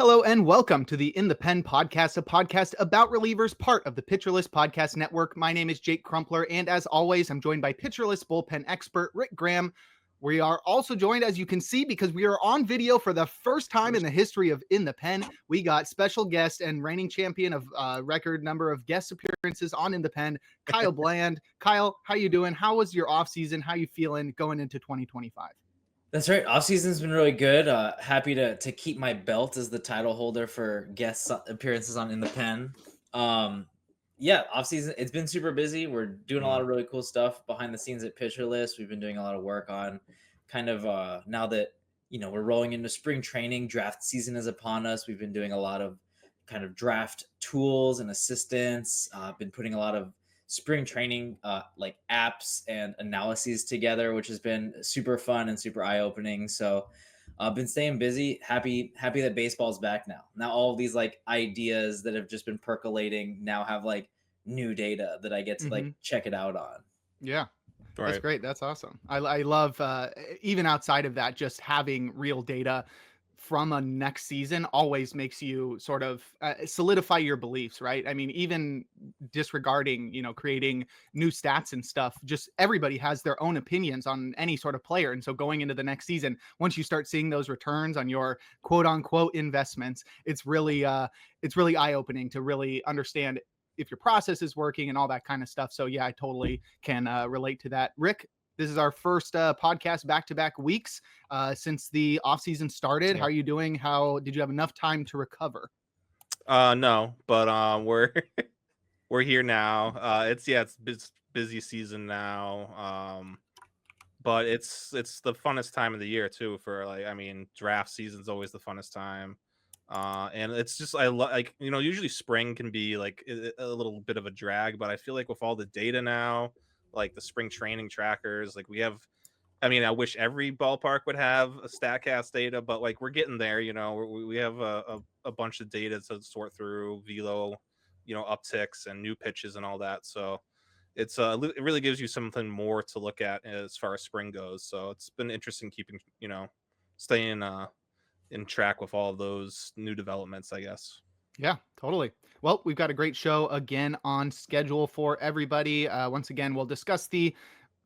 Hello and welcome to the In the Pen podcast, a podcast about relievers, part of the Pitcher List Podcast Network. My name is Jake Crumpler, and as always, I'm joined by Pitcher List bullpen expert Rick Graham. We are also joined, as you can see, because we are on video for the first time in the history of In the Pen. We got special guest and reigning champion of record number of guest appearances on In the Pen, Kyle Bland. Kyle, how you doing? How was your offseason? How you feeling going into 2025? That's right. Offseason's been really good. Happy to keep my belt as the title holder for guest appearances on In the Pen. Offseason, it's been super busy. We're doing a lot of really cool stuff behind the scenes at Pitcher List. We've been doing a lot of work on kind of now that, we're rolling into spring training, draft season is upon us. We've been doing a lot of kind of draft tools and assistance. Been putting a lot of spring training like apps and analyses together, which has been super fun and super eye-opening. So I've been staying busy, happy that baseball's back now. Now all of these like ideas that have just been percolating now have like new data that I get to like check it out on. Yeah. That's great. That's awesome. I love, even outside of that, just having real data from a next season always makes you sort of solidify your beliefs, right? I mean, even disregarding, creating new stats and stuff, just everybody has their own opinions on any sort of player. And so going into the next season, once you start seeing those returns on your quote unquote investments, it's really eye-opening to really understand if your process is working and all that kind of stuff. So yeah, I totally can relate to that. Rick, this is our first podcast back-to-back weeks since the offseason started. How are you doing? How did you have enough time to recover? No, but we're here now. It's busy season now. But it's the funnest time of the year too. Draft season's always the funnest time. And it's just usually spring can be like a little bit of a drag, but I feel like with all the data now, like the spring training trackers, like we have. I mean, I wish every ballpark would have a StatCast data, but like we're getting there. We have a bunch of data to sort through, velo, upticks and new pitches and all that. So it really gives you something more to look at as far as spring goes. So it's been interesting keeping staying in track with all of those new developments, I guess. Yeah, totally. Well, we've got a great show again on schedule for everybody. Once again, we'll discuss the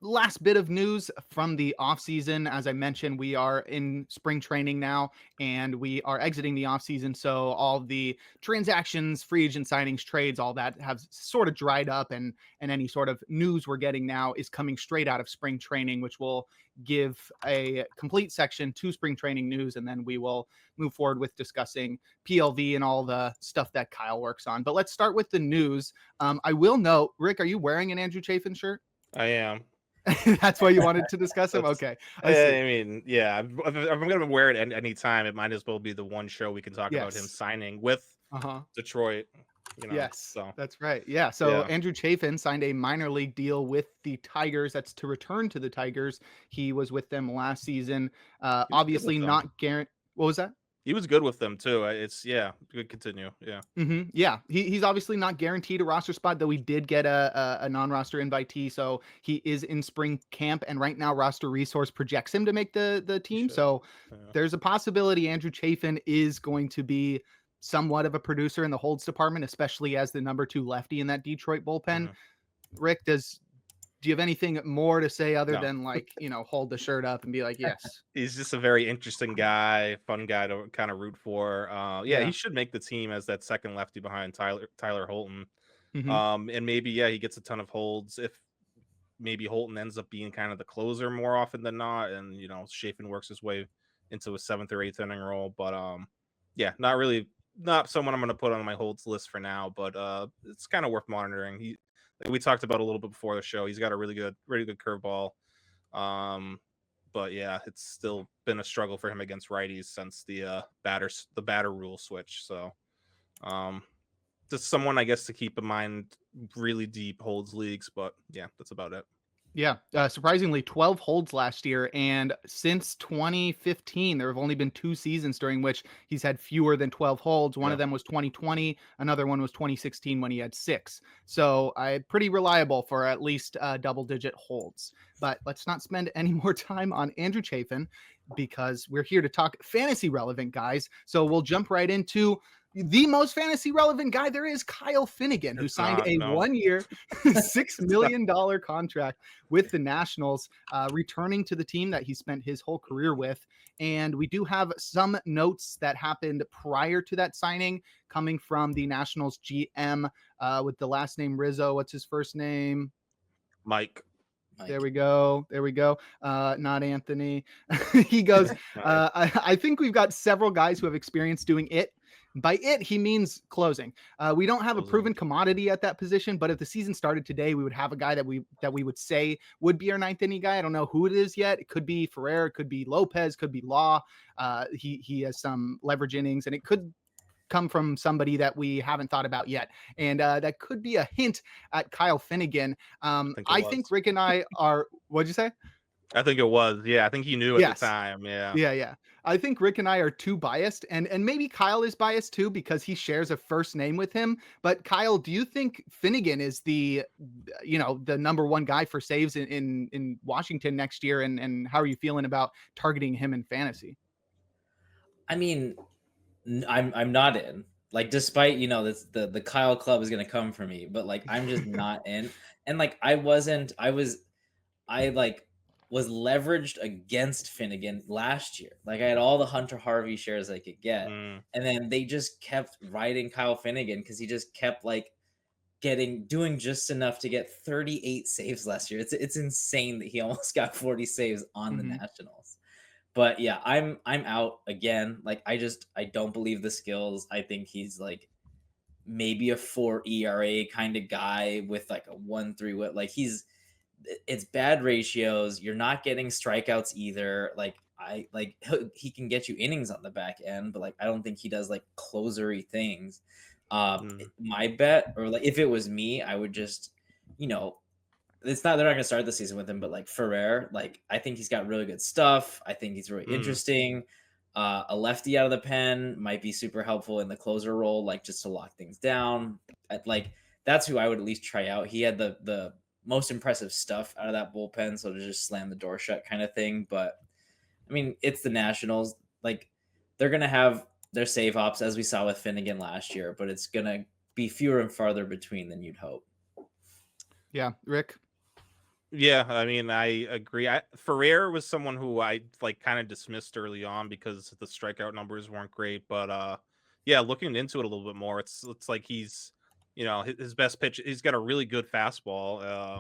last bit of news from the offseason. As I mentioned, we are in spring training now and we are exiting the offseason. So all the transactions, free agent signings, trades, all that have sort of dried up, and any sort of news we're getting now is coming straight out of spring training, which will give a complete section to spring training news. And then we will move forward with discussing PLV and all the stuff that Kyle works on. But let's start with the news. I will note, Rick, are you wearing an Andrew Chafin shirt? I am. That's why you wanted to discuss him? Okay. I mean, yeah, if I'm going to wear it at any time, it might as well be the one show we can talk about him signing with Detroit. Yes, so that's right. Yeah. So Andrew Chafin signed a minor league deal with the Tigers. That's to return to the Tigers. He was with them last season. Obviously not guaranteed. What was that? He was good with them too. Good continue. Yeah. Yeah. He's obviously not guaranteed a roster spot, though. We did get a non-roster invitee. So he is in spring camp, and right now Roster Resource projects him to make the team. So there's a possibility Andrew Chafin is going to be somewhat of a producer in the holds department, especially as the number 2 lefty in that Detroit bullpen. Rick, do you have anything more to say other than hold the shirt up and be like, yes? He's just a very interesting guy, fun guy to kind of root for. He should make the team as that second lefty behind Tyler Holton. And maybe, he gets a ton of holds if maybe Holton ends up being kind of the closer more often than not. And, Chafin works his way into a 7th or 8th inning role. But, not someone I'm going to put on my holds list for now, but it's kind of worth monitoring. We talked about a little bit before the show. He's got a really good curveball. But it's still been a struggle for him against righties since the batter rule switch. So just someone, I guess, to keep in mind, really deep holds leagues, but that's about it. Yeah, surprisingly 12 holds last year, and since 2015 there have only been 2 seasons during which he's had fewer than 12 holds. One of them was 2020, another one was 2016 when he had 6. So pretty reliable for at least double-digit holds. But let's not spend any more time on Andrew Chafin. because we're here to talk fantasy relevant guys. So we'll jump right into the most fantasy relevant guy there is, Kyle Finnegan, who signed a 1-year, $6 million contract with the Nationals, returning to the team that he spent his whole career with. And we do have some notes that happened prior to that signing coming from the Nationals GM with the last name Rizzo. What's his first name? Mike. There we go. Not Anthony. He goes, I think we've got several guys who have experience doing it. By it, he means closing. We don't have a proven commodity at that position, but if the season started today, we would have a guy that we would say would be our ninth inning guy. I don't know who it is yet. It could be Ferrer, it could be Lopez, could be Law. He has some leverage innings, and it could come from somebody that we haven't thought about yet. And that could be a hint at Kyle Finnegan. I think Rick and I are, what'd you say? I think it was. Yeah, I think he knew at the time. Yeah. I think Rick and I are too biased, and maybe Kyle is biased too because he shares a first name with him. But Kyle, do you think Finnegan is the number one guy for saves in Washington next year? And how are you feeling about targeting him in fantasy? I mean, I'm not in. Like, despite the Kyle club is gonna come for me, but like I'm just not in. And like I was leveraged against Finnegan last year. Like I had all the Hunter Harvey shares I could get. And then they just kept riding Kyle Finnegan because he just kept like doing just enough to get 38 saves last year. It's insane that he almost got 40 saves on the Nationals. But yeah, I'm out again. Like I don't believe the skills. I think he's like maybe a 4 ERA kind of guy with like a 1.3 whip. Like it's bad ratios. You're not getting strikeouts either. Like he can get you innings on the back end, but like I don't think he does like closery things. My bet, or like if it was me, I would just, they're not going to start the season with him, but like Ferrer, like I think he's got really good stuff. I think he's really interesting. A lefty out of the pen might be super helpful in the closer role, like just to lock things down. Like that's who I would at least try out. He had the most impressive stuff out of that bullpen, so to just slam the door shut kind of thing. But I mean, it's the Nationals. Like they're gonna have their save ops as we saw with Finnegan last year, but it's gonna be fewer and farther between than you'd hope. Yeah, Rick. Yeah, I mean, I agree. Ferrer was someone who I like kind of dismissed early on because the strikeout numbers weren't great. But yeah, looking into it a little bit more, it's like he's, his best pitch. He's got a really good fastball.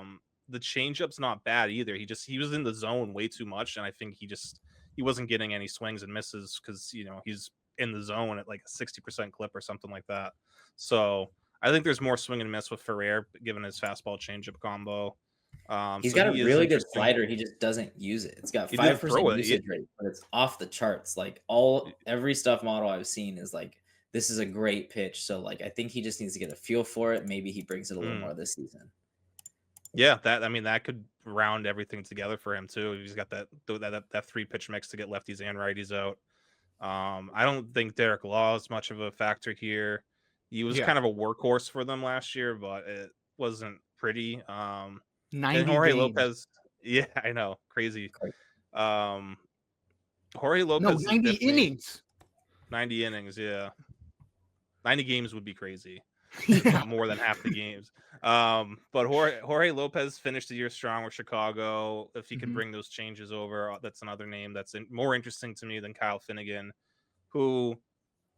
The changeup's not bad either. He was in the zone way too much, and I think he wasn't getting any swings and misses because he's in the zone at like a 60% clip or something like that. So I think there's more swing and miss with Ferrer given his fastball changeup combo. He's got a really good slider. He just doesn't use it. It's got 5% usage rate, but it's off the charts. Like every stuff model I've seen is like, this is a great pitch. So like, I think he just needs to get a feel for it. Maybe he brings it a little more this season. Yeah, that could round everything together for him too. He's got that 3-pitch mix to get lefties and righties out. I don't think Derek Law is much of a factor here. He was kind of a workhorse for them last year, but it wasn't pretty. 90 Jorge games. Lopez, yeah, I know, crazy. Jorge Lopez, 90 innings. 90 innings, yeah. 90 games would be crazy. Yeah. More than half the games. But Jorge Lopez finished the year strong with Chicago. If he could bring those changes over, that's another name that's more interesting to me than Kyle Finnegan, who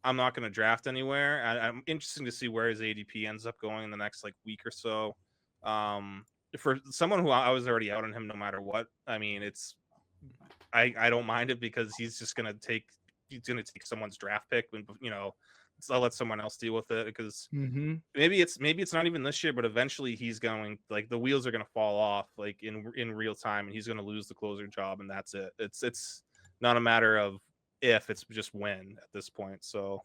I'm not going to draft anywhere. I'm interested to see where his ADP ends up going in the next like week or so. For someone who I was already out on him no matter what, I mean, I don't mind it because he's going to take someone's draft pick when, so I'll let someone else deal with it because maybe it's not even this year, but eventually he's going, like, the wheels are going to fall off like in real time and he's going to lose the closer job and that's it. It's not a matter of if, it's just when at this point. So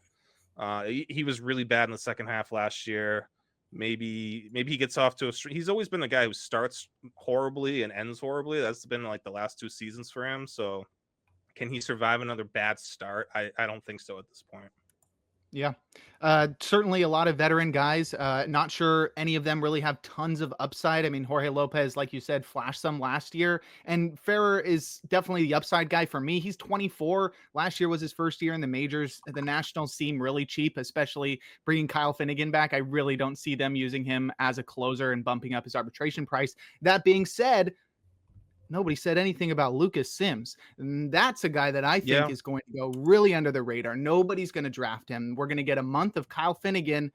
he was really bad in the second half last year. Maybe he gets off to he's always been a guy who starts horribly and ends horribly. That's been like the last 2 seasons for him. So can he survive another bad start? I don't think so at this point. Yeah. Certainly a lot of veteran guys. Not sure any of them really have tons of upside. I mean, Jorge Lopez, like you said, flashed some last year. And Ferrer is definitely the upside guy for me. He's 24. Last year was his first year in the majors. The Nationals seem really cheap, especially bringing Kyle Finnegan back. I really don't see them using him as a closer and bumping up his arbitration price. That being said, nobody said anything about Lucas Sims. And that's a guy that I think Yeah. is going to go really under the radar. Nobody's going to draft him. We're going to get a month of Kyle Finnegan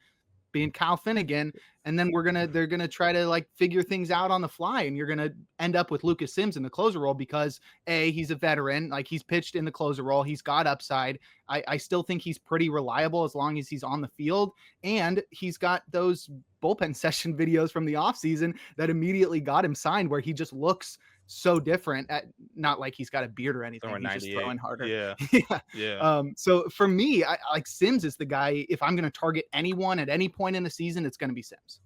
being Kyle Finnegan, and then they're gonna try to like figure things out on the fly, and you're gonna end up with Lucas Sims in the closer role because he's a veteran, like he's pitched in the closer role, he's got upside. I still think he's pretty reliable as long as he's on the field, and he's got those bullpen session videos from the offseason that immediately got him signed, where he just looks so different. Not like he's got a beard or anything. Throwing He's just throwing harder. Yeah. Yeah. Yeah. So for me, I like Sims is the guy. If I'm going to target anyone at any point in the season, it's going to be Sims.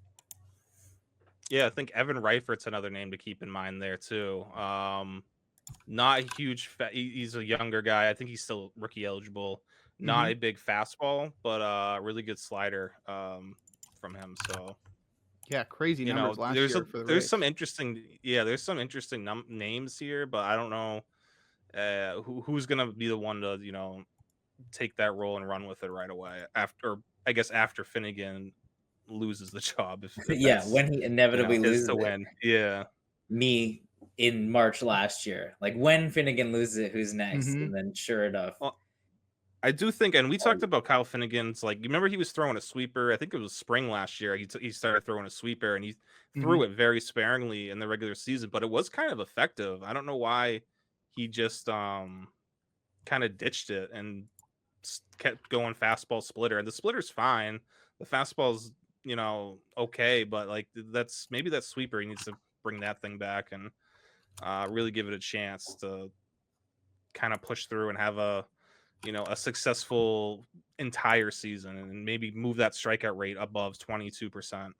Yeah, I think Evan Reifert's another name to keep in mind there too. Not a huge. He's a younger guy. I think he's still rookie eligible. Not a big fastball, but really good slider from him. So yeah, crazy numbers last year for the there's Rays. some interesting. Yeah, there's some interesting names here, but I don't know who's gonna be the one to take that role and run with it right away after Finnegan loses the job. If Yeah, when he inevitably loses to win. Yeah. Me in March last year. Like when Finnegan loses it, who's next? And then sure enough. Well, I do think, and we talked about Kyle Finnegan's, like, you remember he was throwing a sweeper. I think it was spring last year. He started throwing a sweeper, and he threw it very sparingly in the regular season, but it was kind of effective. I don't know why he just kind of ditched it and kept going fastball splitter. And the splitter's fine. The fastball's okay, but like maybe that sweeper, he needs to bring that thing back and really give it a chance to kind of push through and have a successful entire season and maybe move that strikeout rate above 22%.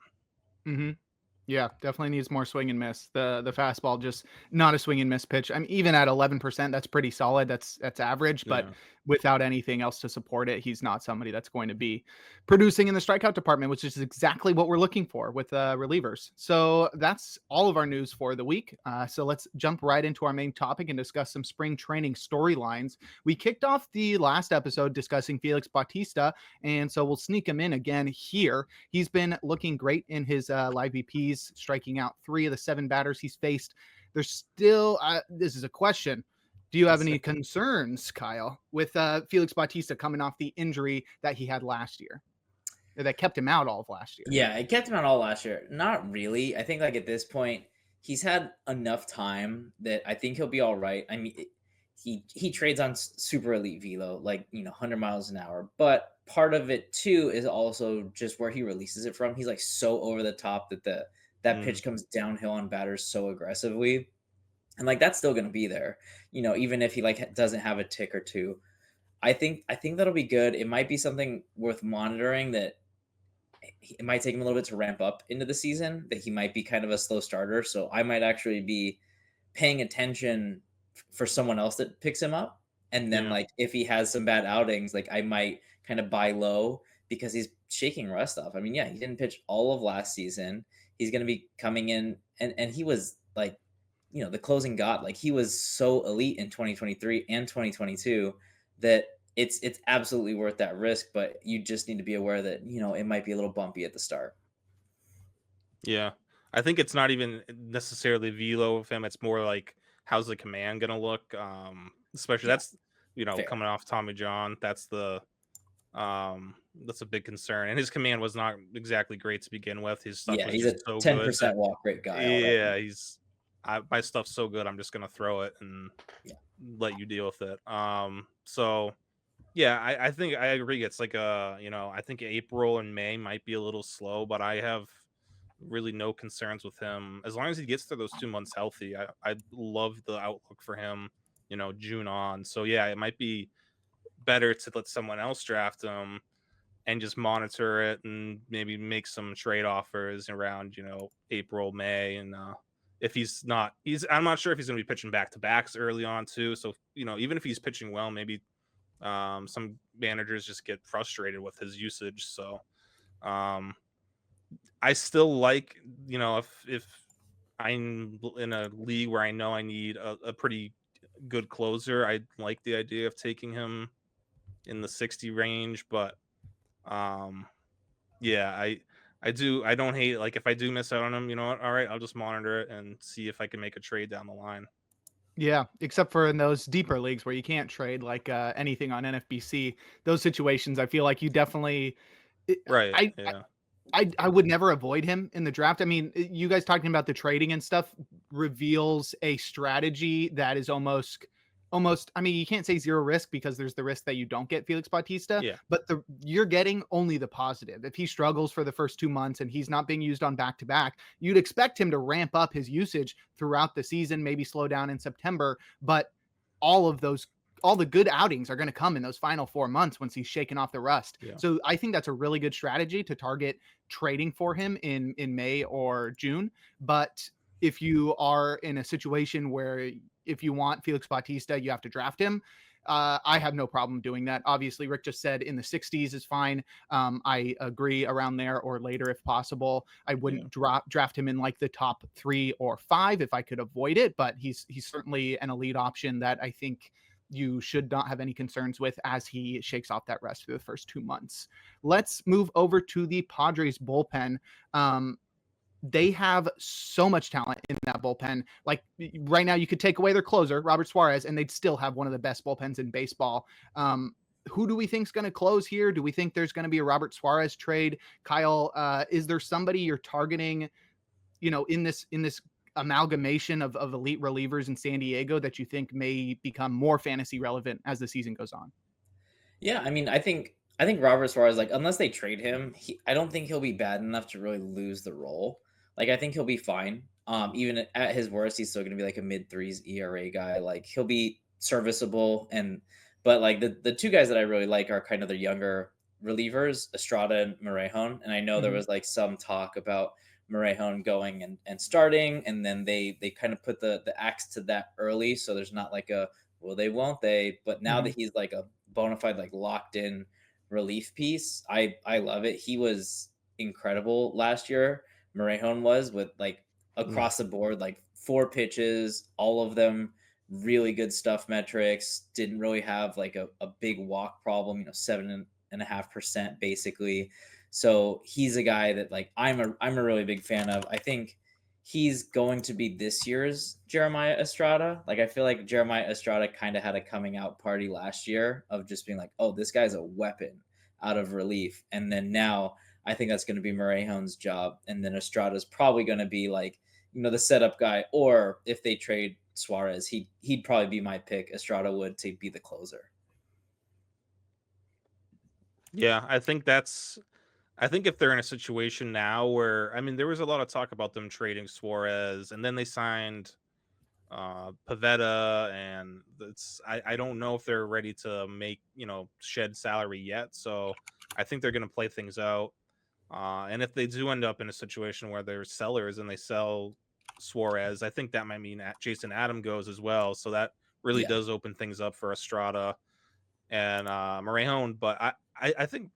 Yeah, definitely needs more swing and miss. The fastball just not a swing and miss pitch. I mean, even at 11%, that's pretty solid. That's average, but without anything else to support it, he's not somebody that's going to be producing in the strikeout department, which is exactly what we're looking for with relievers. So that's all of our news for the week. So let's jump right into our main topic and discuss some spring training storylines. We kicked off the last episode discussing Felix Bautista, and so we'll sneak him in again here. He's been looking great in his live VPs, striking out 3 of the 7 batters he's faced. There's still, this is a question. Do you have any concerns, Kyle, with Felix Bautista coming off the injury that he had last year? That kept him out all of last year? Yeah, it kept him out all last year. Not really. I think like at this point, he's had enough time that I think he'll be all right. I mean, he trades on super elite velo, like 100 miles an hour. But part of it too is also just where he releases it from. He's like so over the top that that pitch comes downhill on batters so aggressively. And like that's still going to be there, even if he like doesn't have a tick or two. I think that'll be good. It might be something worth monitoring, that it might take him a little bit to ramp up into the season, that he might be kind of a slow starter. So I might actually be paying attention for someone else that picks him up. And then like if he has some bad outings, like I might kind of buy low because he's shaking rust off. I mean, yeah, he didn't pitch all of last season. He's going to be coming in and he was like, the closing god. Like he was so elite in 2023 and 2022 that it's absolutely worth that risk, but you just need to be aware that, it might be a little bumpy at the start. Yeah. I think it's not even necessarily velo of him. It's more like, how's the command going to look? Especially that's, Fair. Coming off Tommy John, that's a big concern. And his command was not exactly great to begin with. His stuff was he's just a so 10% good. walk rate guy. Yeah, my stuff's so good, I'm just gonna throw it and let you deal with it. So yeah, I think I agree. It's like I think April and May might be a little slow, but I have really no concerns with him as long as he gets through those 2 months healthy. I love the outlook for him, June on. So yeah, it might be better to let someone else draft him and just monitor it and maybe make some trade offers around April, May, and if I'm not sure if he's going to be pitching back to backs early on too. So even if he's pitching well, maybe Some managers just get frustrated with his usage. So um, I still like, if I'm in a league where I know I need a pretty good closer, I like the idea of taking him in the 60 range. But um, yeah, I don't hate, like, if I do miss out on him, you know what? All right, I'll just monitor it and see if I can make a trade down the line. Yeah, except for in those deeper leagues where you can't trade like anything on NFBC. Those situations, I feel like you definitely. Right. I Yeah. I would never avoid him in the draft. I mean, you guys talking about the trading and stuff reveals a strategy that is almost I mean, you can't say zero risk because there's the risk that you don't get Felix Bautista, Yeah. but you're getting only the positive. If he struggles for the first 2 months and he's not being used on back to back, you'd expect him to ramp up his usage throughout the season, maybe slow down in September, but all of those all the good outings are going to come in those final 4 months once he's shaken off the rust. Yeah. So I think that's a really good strategy to target trading for him in May or June. But if you are in a situation where if you want Felix Bautista, you have to draft him. I have no problem doing that. Obviously, Rick just said in the 60s is fine. I agree, around there or later if possible. I wouldn't draft him in like the top 3 or 5 if I could avoid it, but he's certainly an elite option that I think you should not have any concerns with as he shakes off that rest for the first 2 months. Let's move over to the Padres bullpen. They have so much talent in that bullpen. Like right now, you could take away their closer, Robert Suarez, and they'd still have one of the best bullpens in baseball. Who do we think is going to close here? Do we think there's going to be a Robert Suarez trade? Kyle, is there somebody you're targeting, in this amalgamation of elite relievers in San Diego that you think may become more fantasy relevant as the season goes on? Yeah, I mean, I think Robert Suarez, like, unless they trade him, I don't think he'll be bad enough to really lose the role. Like, I think he'll be fine. Even at his worst, he's still going to be like a mid threes ERA guy. Like, he'll be serviceable. But like the two guys that I really like are kind of the younger relievers, Estrada and Morejon. And I know there was like some talk about Morejon going and starting, and then they kind of put the axe to that early, so there's not like a will they won't they. But now that he's like a bona fide like locked in relief piece, I love it. He was incredible last year. Morejon was, with like across the board, like 4 pitches, all of them really good stuff metrics. Didn't really have like a big walk problem, 7.5% basically. So he's a guy that like I'm a really big fan of. I think he's going to be this year's Jeremiah Estrada. Like, I feel like Jeremiah Estrada kind of had a coming out party last year of just being like, oh, this guy's a weapon out of relief. And then now I think that's going to be Morejon's job. And then Estrada's probably going to be like, the setup guy. Or if they trade Suarez, he'd probably be my pick. Estrada would, to be the closer. Yeah, I think if they're in a situation now where, I mean, there was a lot of talk about them trading Suarez, and then they signed Pavetta, and I don't know if they're ready to shed salary yet. So I think they're going to play things out. And if they do end up in a situation where they're sellers and they sell Suarez, I think that might mean Jason Adam goes as well. So that really does open things up for Estrada and Morejon. But I think,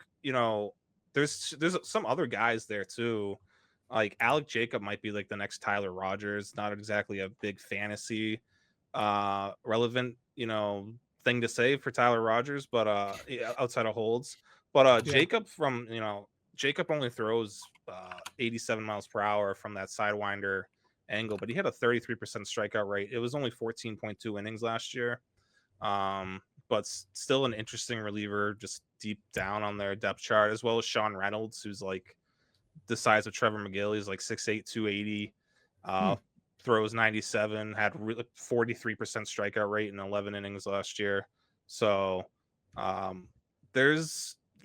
there's some other guys there too. Like Alec Jacob might be like the next Tyler Rogers. Not exactly a big fantasy relevant, thing to say for Tyler Rogers, but outside of holds. But Jacob Jacob only throws 87 miles per hour from that sidewinder angle, but he had a 33% strikeout rate. It was only 14.2 innings last year. But still an interesting reliever, just deep down on their depth chart, as well as Sean Reynolds, who's like the size of Trevor Megill. He's like 6'8", 280, throws 97, had 43% strikeout rate in 11 innings last year. So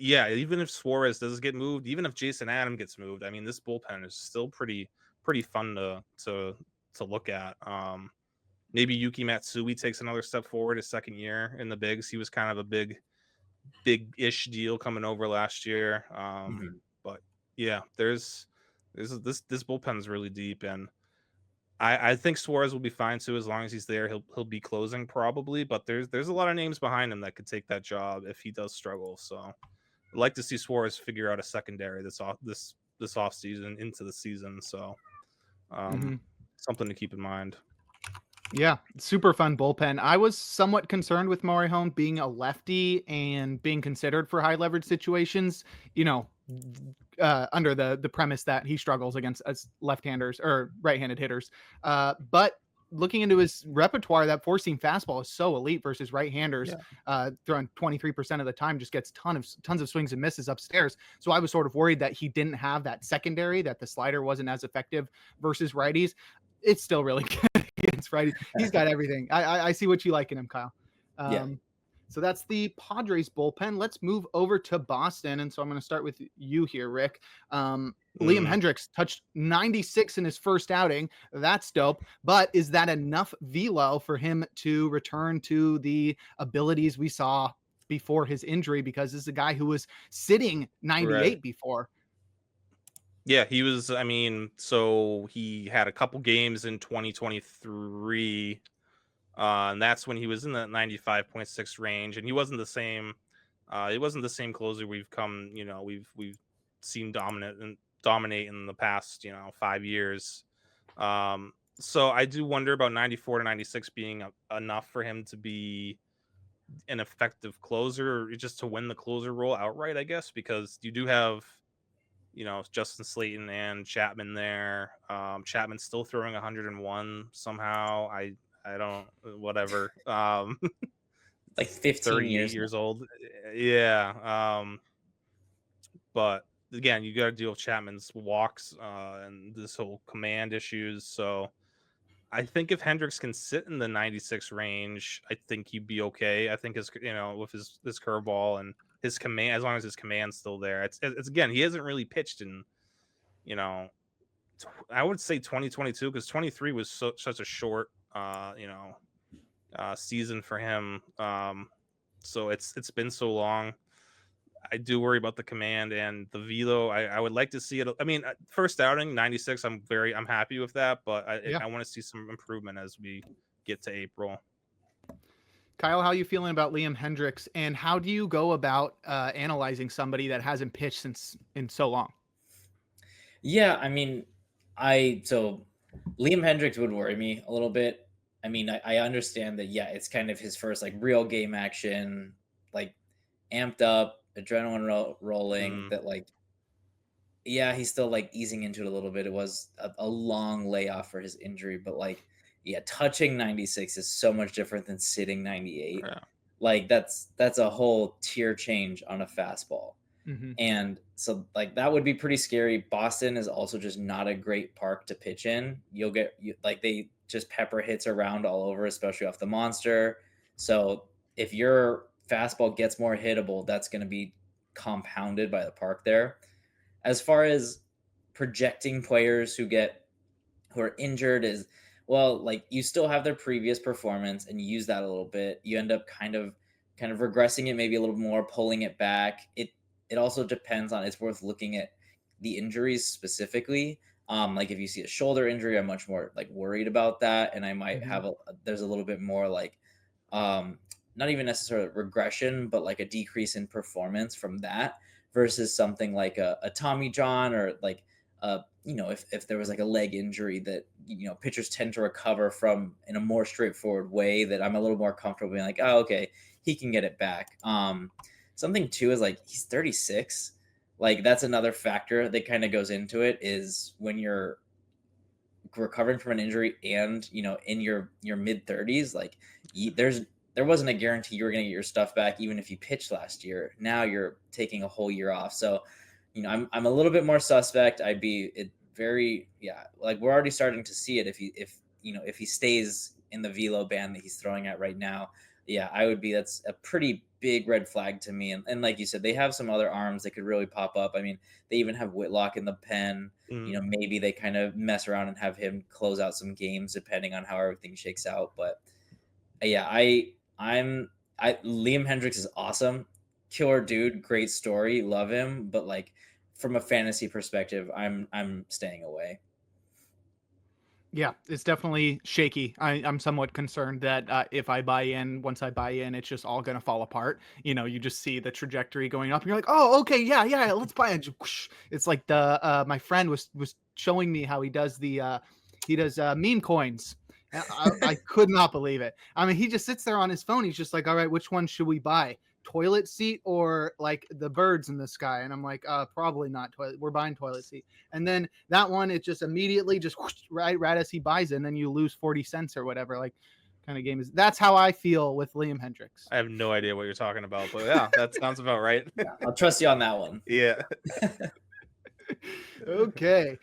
even if Suarez does get moved, even if Jason Adam gets moved, I mean, this bullpen is still pretty fun to look at. Maybe Yuki Matsui takes another step forward his second year in the bigs. He was kind of a big-ish deal coming over last year. But yeah, there's this bullpen is really deep, and I think Suarez will be fine too as long as he's there. He'll be closing probably, but there's a lot of names behind him that could take that job if he does struggle. So I'd like to see Suarez figure out a secondary this off season into the season. So something to keep in mind. Yeah, super fun bullpen. I was somewhat concerned with Morejon being a lefty and being considered for high leverage situations, under the premise that he struggles against us left-handers or right-handed hitters. But looking into his repertoire, that four-seam fastball is so elite versus right-handers. Throwing 23% of the time, just gets tons of swings and misses upstairs. So I was sort of worried that he didn't have that secondary, that the slider wasn't as effective versus righties. It's still really good against righties. He's got everything. I see what you like in him, Kyle. So that's the Padres bullpen. Let's move over to Boston. And so I'm going to start with you here, Rick. Liam Hendricks touched 96 in his first outing. That's dope. But is that enough velo for him to return to the abilities we saw before his injury? Because this is a guy who was sitting 98 before. Yeah, he was. I mean, so he had a couple games in 2023. And that's when he was in the 95.6 range, and he wasn't the same. It wasn't the same closer we've seen dominate in the past 5 years. So I do wonder about 94 to 96 being enough for him to be an effective closer, or just to win the closer role outright, I guess, because you do have Justin Slayton and Chapman there. Chapman's still throwing 101 somehow. I don't, whatever. Like 15 years old. Yeah. But again, you got to deal with Chapman's walks and this whole command issues. So I think if Hendricks can sit in the 96 range, I think he'd be okay. I think with his curveball and his command, as long as his command's still there. It's again, he hasn't really pitched in, I would say 2022, because 23 was such a short season for him. So it's been so long. I do worry about the command and the velo. I would like to see it. I mean, first outing 96, I'm happy with that, but I want to see some improvement as we get to April. Kyle, how are you feeling about Liam Hendricks, and how do you go about analyzing somebody that hasn't pitched in so long? Yeah, I mean, so Liam Hendricks would worry me a little bit. I mean, I understand that, it's kind of his first like real game action, like amped up, adrenaline rolling, that like, he's still like easing into it a little bit. It was a long layoff for his injury, but like, touching 96 is so much different than sitting 98. Yeah. Like that's a whole tier change on a fastball. And so like that would be pretty scary. Boston is also just not a great park to pitch in. They just pepper hits around all over, especially off the monster. So if your fastball gets more hittable, that's going to be compounded by the park there. As far as projecting players who are injured is, well, like you still have their previous performance and you use that a little bit. You end up kind of regressing it, maybe a little more, pulling it back. It also depends on, it's worth looking at the injuries specifically. Like if you see a shoulder injury, I'm much more like worried about that. And I might have there's a little bit more like, not even necessarily regression, but like a decrease in performance from that versus something like a Tommy John, or like, if there was like a leg injury that, pitchers tend to recover from in a more straightforward way, that I'm a little more comfortable being like, oh, okay, he can get it back. Something too is like, he's 36. Like that's another factor that kind of goes into it, is when you're recovering from an injury and, in your mid 30s, like there wasn't a guarantee you were going to get your stuff back, even if you pitched last year. Now you're taking a whole year off. So, I'm a little bit more suspect. Like we're already starting to see it. If he stays in the velo band that he's throwing at right now, that's a pretty big red flag to me. And like you said, they have some other arms that could really pop up. I mean, they even have Whitlock in the pen. Maybe they kind of mess around and have him close out some games depending on how everything shakes out. But Liam Hendricks is awesome. Killer dude, great story, love him. But like from a fantasy perspective, I'm staying away. Yeah, it's definitely shaky. I'm somewhat concerned that if I buy in, once I buy in, it's just all going to fall apart. You just see the trajectory going up, and you're like, oh, okay, yeah, let's buy it. It's like my friend was showing me how he does meme coins. And I could not believe it. I mean, he just sits there on his phone. He's just like, all right, which one should we buy? Toilet seat or like the birds in the sky? And I'm like, probably not toilet. We're buying toilet seat. And then that one, it just immediately just right as he buys it, and then you lose 40 cents or whatever. Like, kind of game is that's how I feel with Liam Hendricks. I have no idea what you're talking about, but yeah, that sounds about right. Yeah, I'll trust you on that one. Yeah. Okay.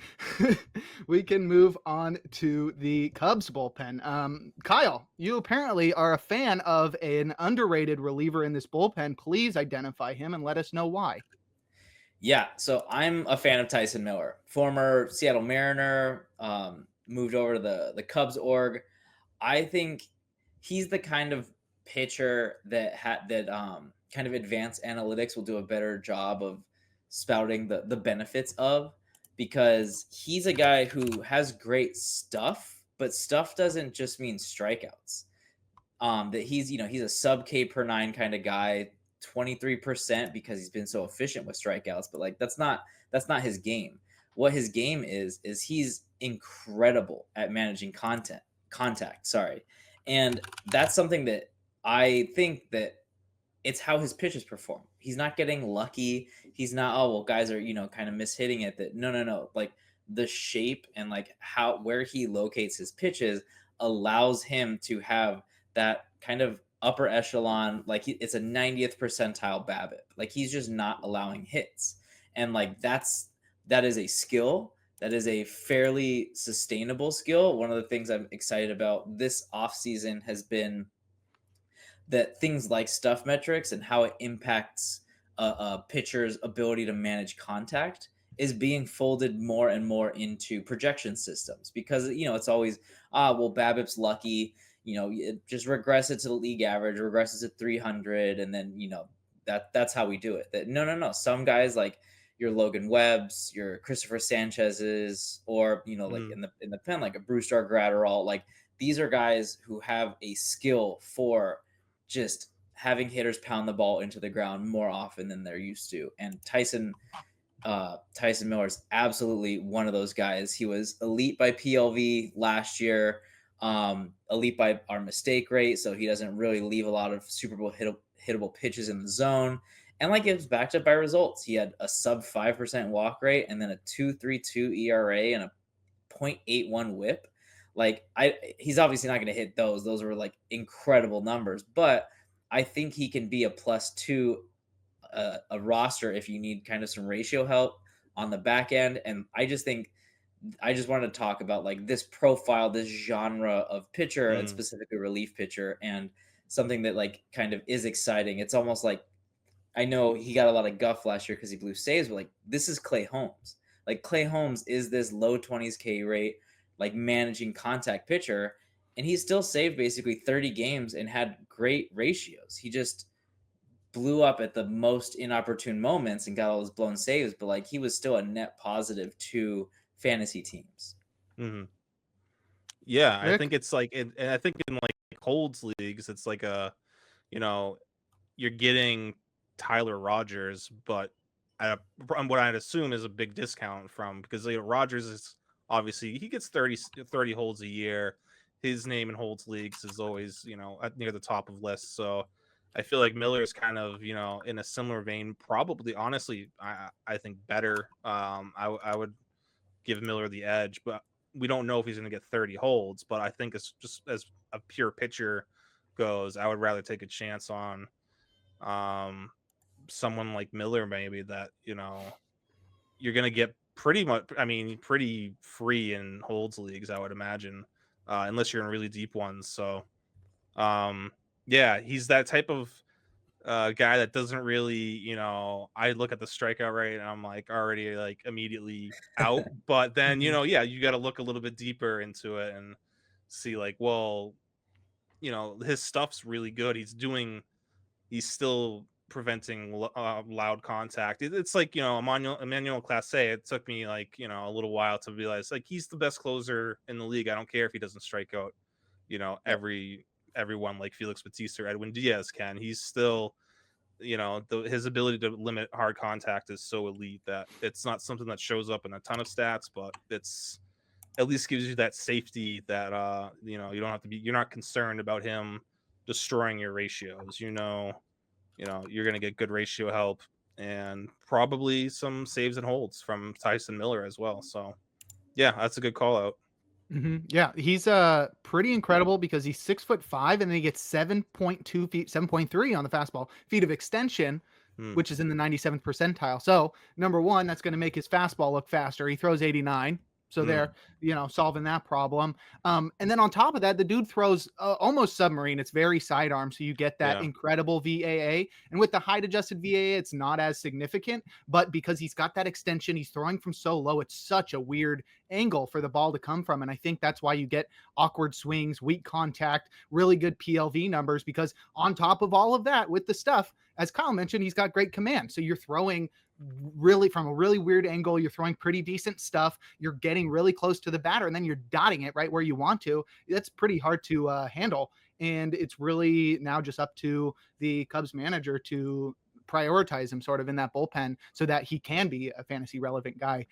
We can move on to the Cubs bullpen. Kyle, you apparently are a fan of an underrated reliever in this bullpen. Please identify him and let us know why. Yeah, so I'm a fan of Tyson Miller, former Seattle Mariner, moved over to the Cubs org. I think he's the kind of pitcher that kind of advanced analytics will do a better job of spouting the benefits of, because he's a guy who has great stuff, but stuff doesn't just mean strikeouts. That he's a sub K per nine kind of guy, 23% because he's been so efficient with strikeouts, but like that's not his game. What his game is he's incredible at managing contact, sorry. And that's something that I think that it's how his pitches perform. He's not getting lucky. He's not, oh well, guys are, kind of mishitting it. That no. Like the shape and like where he locates his pitches allows him to have that kind of upper echelon, like it's a 90th percentile BABIP. Like he's just not allowing hits. And like that is a skill. That is a fairly sustainable skill. One of the things I'm excited about this offseason has been that things like stuff metrics and how it impacts a pitcher's ability to manage contact is being folded more and more into projection systems, because it's always well, BABIP's lucky, it just regresses to the league average, regresses to 300, and then that's how we do it. That no, some guys like your Logan Webb's, your Christopher Sanchez's, or like in the pen, like a Brewster Gratterall, like these are guys who have a skill for just having hitters pound the ball into the ground more often than they're used to. And Tyson Miller is absolutely one of those guys. He was elite by PLV last year, elite by our mistake rate, so he doesn't really leave a lot of Super Bowl hittable pitches in the zone. And like it was backed up by results. He had a sub 5% walk rate and then a 2.32 ERA and a 0.81 whip. Like he's obviously not going to hit those. Those were like incredible numbers, but I think he can be a plus to a roster if you need kind of some ratio help on the back end. And I just wanted to talk about like this profile, this genre of pitcher, and specifically relief pitcher, and something that like kind of is exciting. It's almost like, I know he got a lot of guff last year because he blew saves, but like this is Clay Holmes. Like Clay Holmes is this low 20s K rate, like managing contact pitcher, and he still saved basically 30 games and had great ratios. He just blew up at the most inopportune moments and got all those blown saves, but like he was still a net positive to fantasy teams. Mm-hmm. Yeah, Rick? I think it's like, and I think in like Holds leagues, it's like you're getting Tyler Rogers, but at what I'd assume is a big discount from, because Rogers is obviously he gets 30 holds a year. His name in Holds leagues is always near the top of lists. So I feel like Miller is kind of in a similar vein. Probably, honestly, I think better. I would give Miller the edge, but we don't know if he's going to get 30 holds. But I think it's just as a pure pitcher goes, I would rather take a chance on someone like Miller, maybe, that you're going to get pretty free in Holds leagues, I would imagine, unless you're in really deep ones. So yeah, he's that type of guy that doesn't really, I look at the strikeout rate and I'm like already like immediately out. But then, yeah, you got to look a little bit deeper into it and see like, well, his stuff's really good. He's still preventing loud contact. It's like, Emmanuel Clase. It took me like, a little while to realize like he's the best closer in the league. I don't care if he doesn't strike out, everyone like Felix Bautista or Edwin Diaz can. He's still, his ability to limit hard contact is so elite that it's not something that shows up in a ton of stats, but it's at least gives you that safety that you don't have to be, you're not concerned about him destroying your ratios. You're going to get good ratio help and probably some saves and holds from Tyson Miller as well. So yeah, that's a good call out. Yeah, he's pretty incredible because he's 6'5" and then he gets 7.2 feet, 7.3 on the fastball feet of extension, which is in the 97th percentile. So number one, that's going to make his fastball look faster. He throws 89. So they're, solving that problem. And then on top of that, the dude throws almost submarine. It's very sidearm. So you get that incredible VAA. And with the height adjusted VAA, it's not as significant. But because he's got that extension, he's throwing from so low. It's such a weird angle for the ball to come from. And I think that's why you get awkward swings, weak contact, really good PLV numbers. Because on top of all of that, with the stuff, as Kyle mentioned, he's got great command. So you're throwing really from a really weird angle, you're throwing pretty decent stuff, you're getting really close to the batter, and then you're dotting it right where you want to. That's pretty hard to handle, and it's really now just up to the Cubs manager to prioritize him sort of in that bullpen so that he can be a fantasy relevant guy.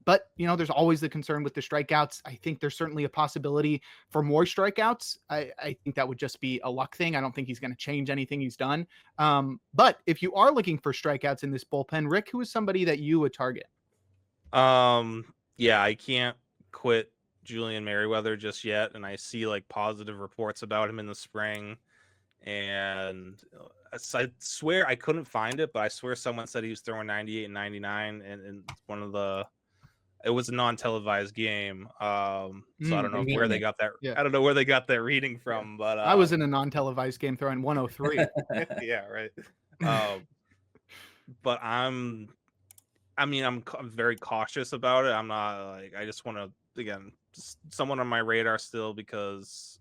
But, there's always the concern with the strikeouts. I think there's certainly a possibility for more strikeouts. I think that would just be a luck thing. I don't think he's going to change anything he's done. But if you are looking for strikeouts in this bullpen, Rick, who is somebody that you would target? Yeah, I can't quit Julian Merryweather just yet. And I see like positive reports about him in the spring. And I swear I couldn't find it, but I swear someone said he was throwing 98 and 99 and it was a non-televised game. So I don't know where they got that. Yeah. I don't know where they got that reading from, but I was in a non-televised game throwing 103. Yeah, right. But I'm very cautious about it. I'm not like, I just want to, again, just someone on my radar still because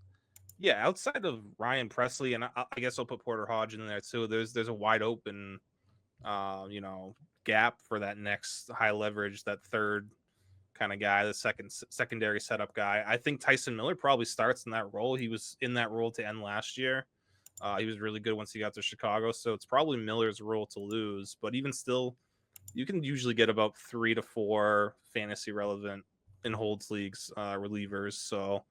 outside of Ryan Presley, and I guess I'll put Porter Hodge in there too. There's a wide open, gap for that next high leverage, that third kind of guy, the secondary setup guy. I think Tyson Miller probably starts in that role. He was in that role to end last year. He was really good once he got to Chicago. So it's probably Miller's role to lose. But even still, you can usually get about 3 to 4 fantasy relevant in holds leagues relievers. So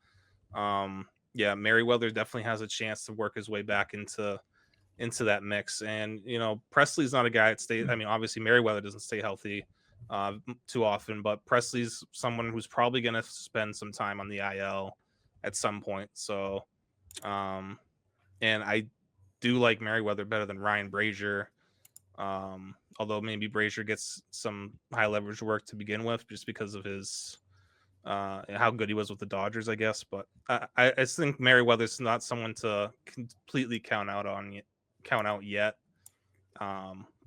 Merryweather definitely has a chance to work his way back into that mix. And Presley's not a guy that stays. I mean, obviously Merryweather doesn't stay healthy too often, but Presley's someone who's probably going to spend some time on the IL at some point. So and I do like Merryweather better than Ryan Brazier, although maybe Brazier gets some high leverage work to begin with just because of his how good he was with the Dodgers, I guess. But I think Merryweather's not someone to completely count out yet.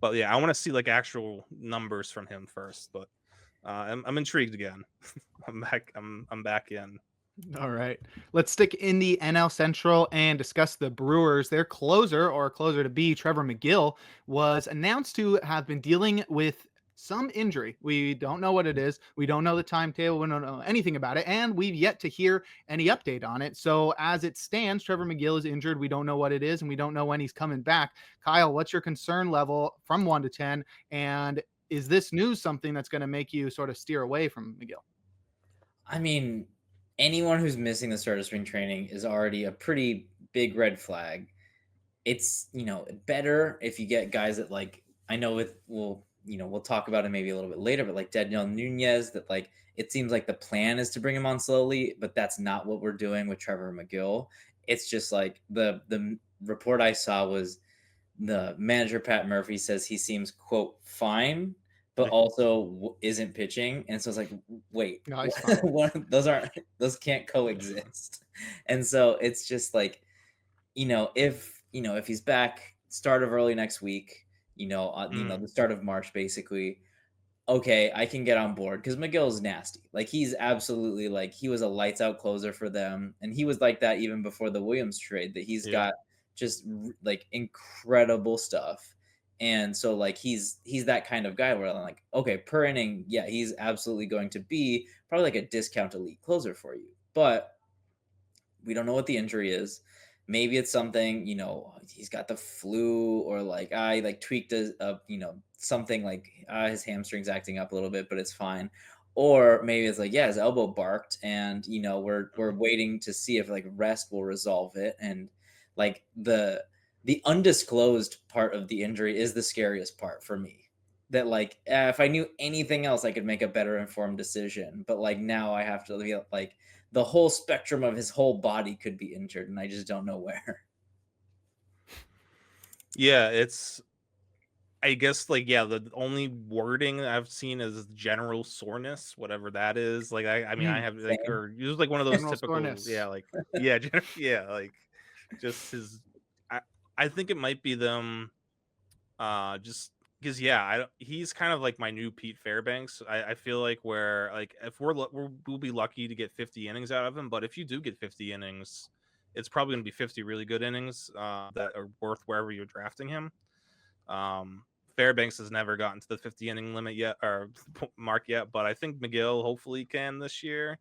But yeah, I want to see like actual numbers from him first. But I'm intrigued again. I'm back in. All right, let's stick in the NL Central and discuss the Brewers. Their closer to be, Trevor Megill, was announced to have been dealing with some injury. We don't know what it is. We don't know the timetable. We don't know anything about it. And we've yet to hear any update on it. So as it stands, Trevor Megill is injured. We don't know what it is, and we don't know when he's coming back. Kyle, what's your concern level from 1 to 10? And is this news something that's going to make you sort of steer away from Megill? I mean, anyone who's missing the start of spring training is already a pretty big red flag. It's, better if you get guys that like, I know we'll talk about it maybe a little bit later, but like Daniel Nunez, that like, it seems like the plan is to bring him on slowly, but that's not what we're doing with Trevor Megill. It's just like the report I saw was the manager, Pat Murphy, says he seems, quote, fine, but also isn't pitching. And so it's like, wait, no, those can't coexist. And so it's just like, if he's back start of early next week, the start of March, basically, okay, I can get on board because Megill is nasty. Like, he's absolutely like, he was a lights out closer for them. And he was like that even before the Williams trade, that he's got just like incredible stuff. And so like he's that kind of guy where I'm like, okay, per inning, yeah, he's absolutely going to be probably like a discount elite closer for you. But we don't know what the injury is. Maybe it's something, he's got the flu, or like I like tweaked something like his hamstring's acting up a little bit, but it's fine. Or maybe it's like, yeah, his elbow barked, and we're waiting to see if like rest will resolve it. And like the undisclosed part of the injury is the scariest part for me. That like if I knew anything else, I could make a better informed decision. But like now I have to be like, the whole spectrum of his whole body could be injured, and I just don't know where. Yeah, I guess like, yeah, the only wording I've seen is general soreness, whatever that is. Like I mean, I have like, same. or use like one of those General typical, soreness. yeah, like yeah, yeah, like just his. I think it might be them, just because he's kind of like my new Pete Fairbanks. I feel like where like if we'll be lucky to get 50 innings out of him, but if you do get 50 innings, it's probably going to be 50 really good innings that are worth wherever you're drafting him. Fairbanks has never gotten to the 50 inning limit yet, or mark yet, but I think Megill hopefully can this year,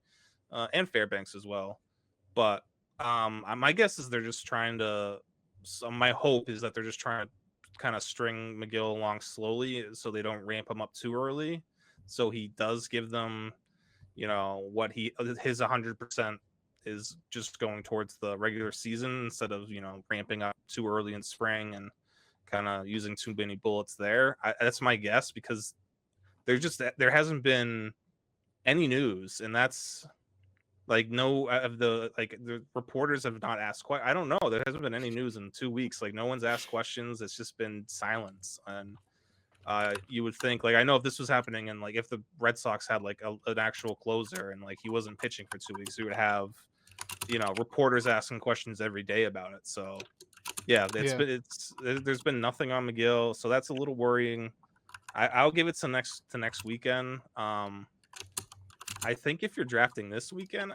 and Fairbanks as well. But my guess is they're just trying to. So my hope is that they're just trying to kind of string Megill along slowly, so they don't ramp him up too early. So he does give them, what his 100% is just going towards the regular season instead of ramping up too early in spring and kind of using too many bullets there. That's my guess, because there hasn't been any news, and that's like no of the reporters have not asked quite. I don't know. There hasn't been any news in 2 weeks. Like no one's asked questions. It's just been silence. And you would think, like, I know if this was happening and like if the Red Sox had like an actual closer and like he wasn't pitching for 2 weeks, we would have reporters asking questions every day about it. So yeah, there's been nothing on Megill, so that's a little worrying. I'll give it to next weekend. I think if you're drafting this weekend,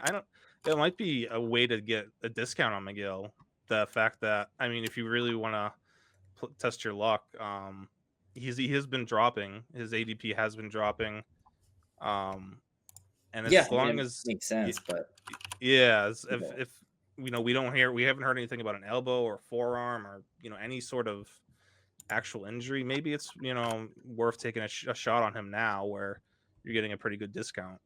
it might be a way to get a discount on Megill. The fact that, I mean, if you really want to test your luck, he has been dropping. His ADP has been dropping. And as long as makes sense, but yeah, if we haven't heard anything about an elbow or forearm or any sort of actual injury, maybe it's worth taking a shot on him now where you're getting a pretty good discount.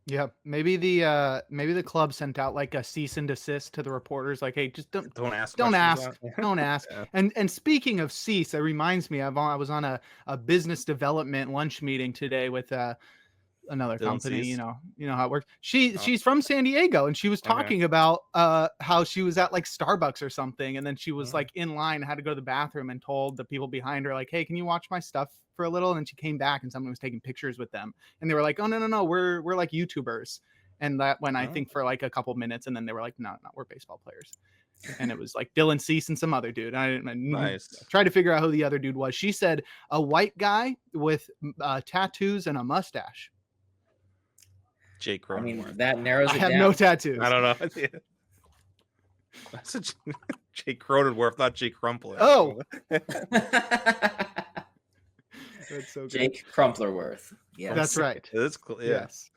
Yeah, maybe the club sent out like a cease and desist to the reporters, like, hey, just don't ask, don't questions ask, don't ask. Yeah. And speaking of cease, it reminds me, I was on a business development lunch meeting today with another Dylan company. Cease? You know how it works. She's from San Diego, and she was talking about how she was at like Starbucks or something, and then she was like in line, had to go to the bathroom, and told the people behind her, like, hey, can you watch my stuff for a little? And then she came back and someone was taking pictures with them, and they were like, oh no, we're like YouTubers. And that went, I think, for like a couple minutes, and then they were like, no, we're baseball players. And it was like Dylan Cease and some other dude. I tried to figure out who the other dude was. She said a white guy with tattoos and a mustache. Jake Cronenworth. I mean, that narrows it down. I have no tattoos. I don't know. That's Jake Cronenworth, not Jake Crumpler. Oh. That's so good. Jake Crumplerworth. Yeah, that's right. It's cool. Yeah. Yes.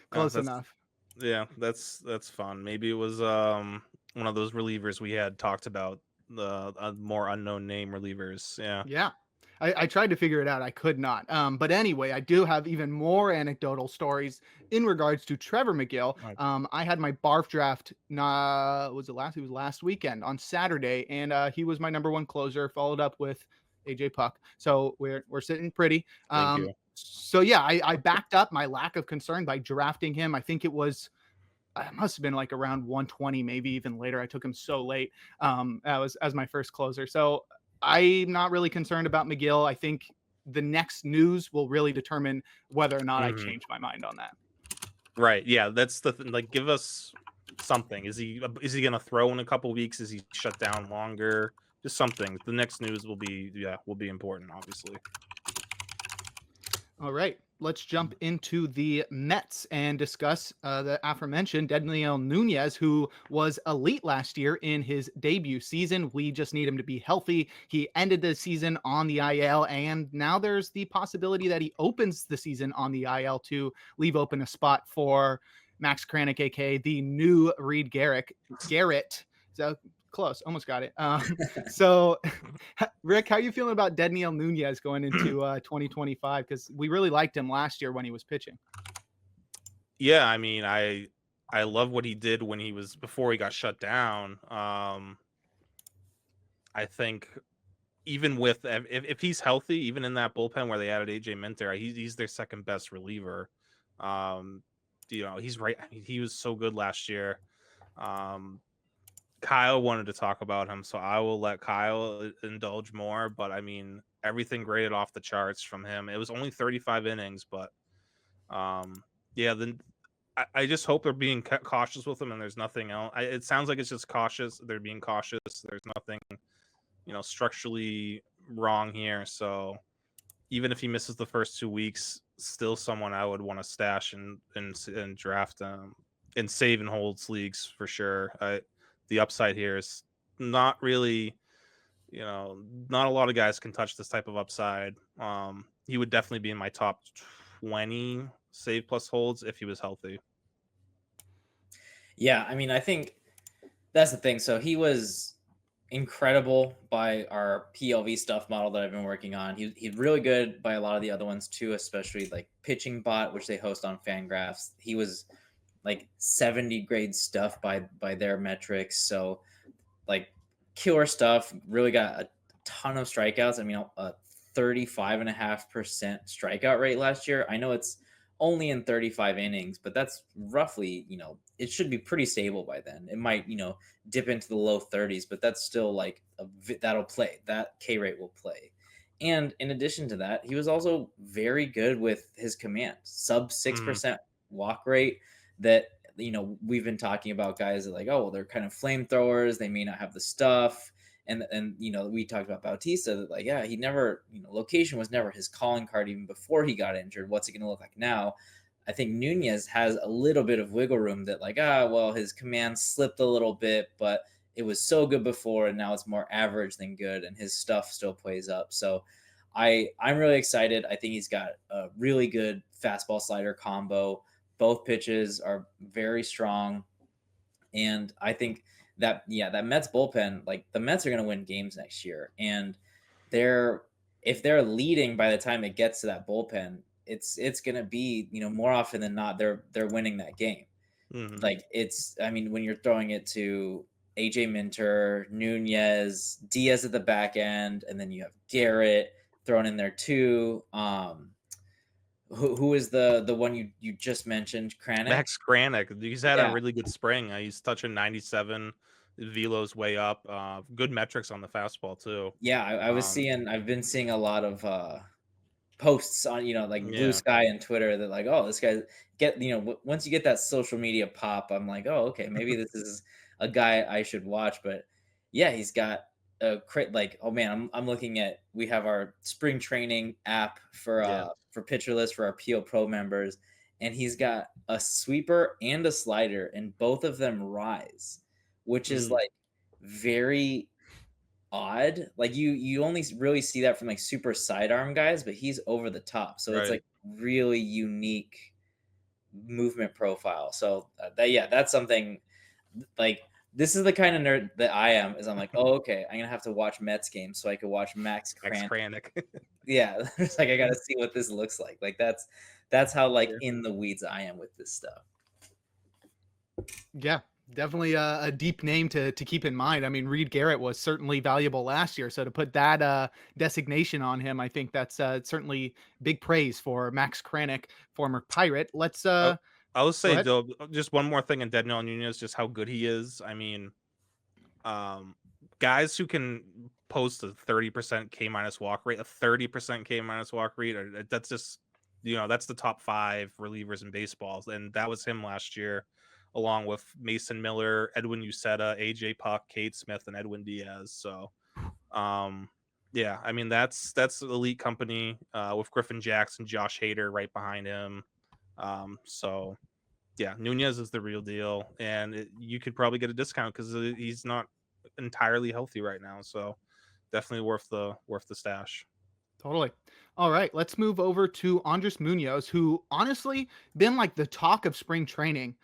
Close enough. Yeah, that's fun. Maybe it was one of those relievers we had talked about, the more unknown name relievers. Yeah. Yeah. I tried to figure it out. I could not. But anyway, I do have even more anecdotal stories in regards to Trevor Megill. I had my barf draft. It was last weekend on Saturday, and he was my number one closer, followed up with AJ Puck. So we're sitting pretty. Thank you. So yeah, I backed up my lack of concern by drafting him. I think it must have been like around 120, maybe even later. I took him so late as my first closer. So I'm not really concerned about Megill. I think the next news will really determine whether or not I change my mind on that. Right. Yeah. That's the thing. Like, give us something. Is he going to throw in a couple weeks? Is he shut down longer? Just something. The next news will be important, obviously. All right, let's jump into the Mets and discuss the aforementioned Daniel Nunez, who was elite last year in his debut season. We just need him to be healthy. He ended the season on the IL, and now there's the possibility that he opens the season on the IL to leave open a spot for Max Kranick, aka the new Reed Garrett. So close, almost got it. So Rick, how are you feeling about Daniel Nunez going into 2025? Because we really liked him last year when he was pitching. Yeah, I mean, I love what he did when he was before he got shut down. I think even with if he's healthy, even in that bullpen where they added AJ Minter, he's their second best reliever. He's right. I mean, he was so good last year. Kyle wanted to talk about him, so I will let Kyle indulge more. But I mean, everything graded off the charts from him. It was only 35 innings, but yeah. Then I just hope they're being cautious with him, and there's nothing else. It sounds like it's just cautious. They're being cautious. There's nothing, structurally wrong here. So even if he misses the first 2 weeks, still someone I would want to stash and draft in save and holds leagues for sure. The upside here is not really, not a lot of guys can touch this type of upside. He would definitely be in my top 20 save plus holds if he was healthy. Yeah, I mean, I think that's the thing. So he was incredible by our PLV stuff model that I've been working on. He's really good by a lot of the other ones too, especially like Pitching Bot, which they host on Fangraphs. He was like 70 grade stuff by their metrics. So like killer stuff. Really got a ton of strikeouts. I mean, a 35.5% strikeout rate last year. I know it's only in 35 innings, but that's roughly, it should be pretty stable by then. It might, dip into the low 30s, but that's still like that'll play. That K rate will play. And in addition to that, he was also very good with his command, sub 6% walk rate. That we've been talking about guys that like, oh, well, they're kind of flamethrowers. They may not have the stuff. And we talked about Bautista that like, yeah, he never, location was never his calling card even before he got injured. What's it going to look like now? I think Nunez has a little bit of wiggle room that like, well, his command slipped a little bit, but it was so good before and now it's more average than good, and his stuff still plays up. So I'm really excited. I think he's got a really good fastball slider combo. Both pitches are very strong. And I think that Mets bullpen, like the Mets are going to win games next year. And if they're leading by the time it gets to that bullpen, it's going to be, more often than not, they're winning that game. Mm-hmm. Like when you're throwing it to AJ Minter, Nunez, Diaz at the back end, and then you have Garrett thrown in there too. Who is the one you just mentioned? Kranick? Max Kranick. He's had a really good spring. He's touching 97. Velo's way up. Good metrics on the fastball too. Yeah, I've been seeing a lot of posts on Blue Sky and Twitter that like, oh, this guy once you get that social media pop, I'm like, oh, okay, maybe this is a guy I should watch. But yeah, he's got a oh man, I'm looking at, we have our spring training app for Pitcher List for our PO Pro members, and he's got a sweeper and a slider, and both of them rise, which is like very odd. Like you only really see that from like super sidearm guys, but he's over the top, so it's like really unique movement profile. So that's something like, this is the kind of nerd that I am. Is I'm like, oh, okay, I'm gonna have to watch Mets games so I could watch Max Kranick. Yeah, it's like I gotta see what this looks like. Like that's how like in the weeds I am with this stuff. Yeah, definitely a deep name to keep in mind. I mean, Reed Garrett was certainly valuable last year, so to put that designation on him, I think that's certainly big praise for Max Kranick, former Pirate. Let's I will say though, just one more thing in Daniel Nunez, just how good he is. I mean, guys who can post a 30% K minus walk rate, a 30% K minus walk rate, that's just, that's the top 5 relievers in baseball, and that was him last year, along with Mason Miller, Edwin Uceta, AJ Puck, Cade Smith, and Edwin Diaz. So, Yeah, I mean that's elite company with Griffin Jackson, Josh Hader right behind him. So yeah, Nunez is the real deal, and you could probably get a discount because he's not entirely healthy right now. So definitely worth the stash. Totally. All right, let's move over to Andres Munoz, who honestly been like the talk of spring training,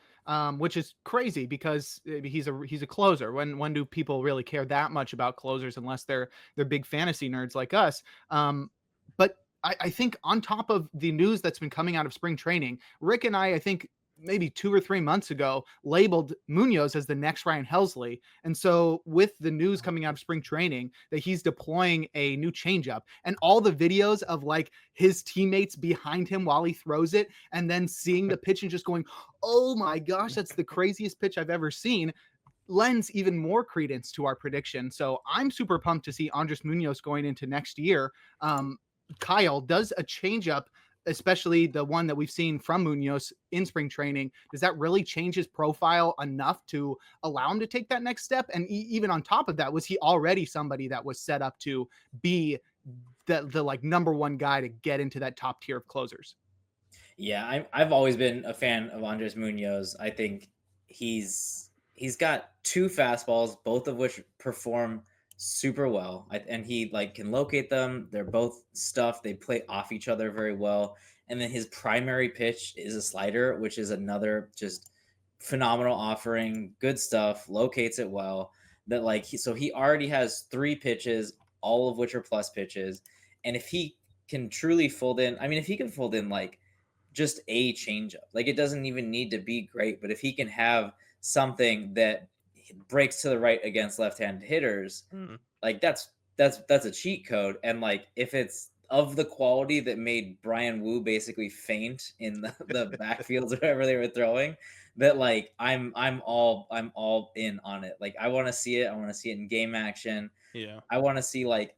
which is crazy because he's a closer. When do people really care that much about closers unless they're big fantasy nerds like us? But I think on top of the news that's been coming out of spring training, Rick and I think maybe 2 or 3 months ago labeled Munoz as the next Ryan Helsley. And so with the news coming out of spring training that he's deploying a new changeup and all the videos of like his teammates behind him while he throws it and then seeing the pitch and just going, oh my gosh, that's the craziest pitch I've ever seen, lends even more credence to our prediction. So I'm super pumped to see Andres Munoz going into next year. Kyle, does a changeup, especially the one that we've seen from Munoz in spring training, does that really change his profile enough to allow him to take that next step? And even on top of that, was he already somebody that was set up to be the like number one guy to get into that top tier of closers? Yeah, I've always been a fan of Andres Munoz. I think he's got two fastballs, both of which perform super well, and he like can locate them. They're both stuff. They play off each other very well. And then his primary pitch is a slider, which is another just phenomenal offering. Good stuff. Locates it well. That like so he already has three pitches, all of which are plus pitches. And if he can truly fold in, I mean, if he can fold in like just a changeup. Like it doesn't even need to be great, but if he can have something that breaks to the right against left-handed hitters, like that's a cheat code. And like if it's of the quality that made Brian Wu basically faint in the backfields or whatever they were throwing, that like I'm all in on it. Like I want to see it. I want to see it in game action. Yeah. I want to see like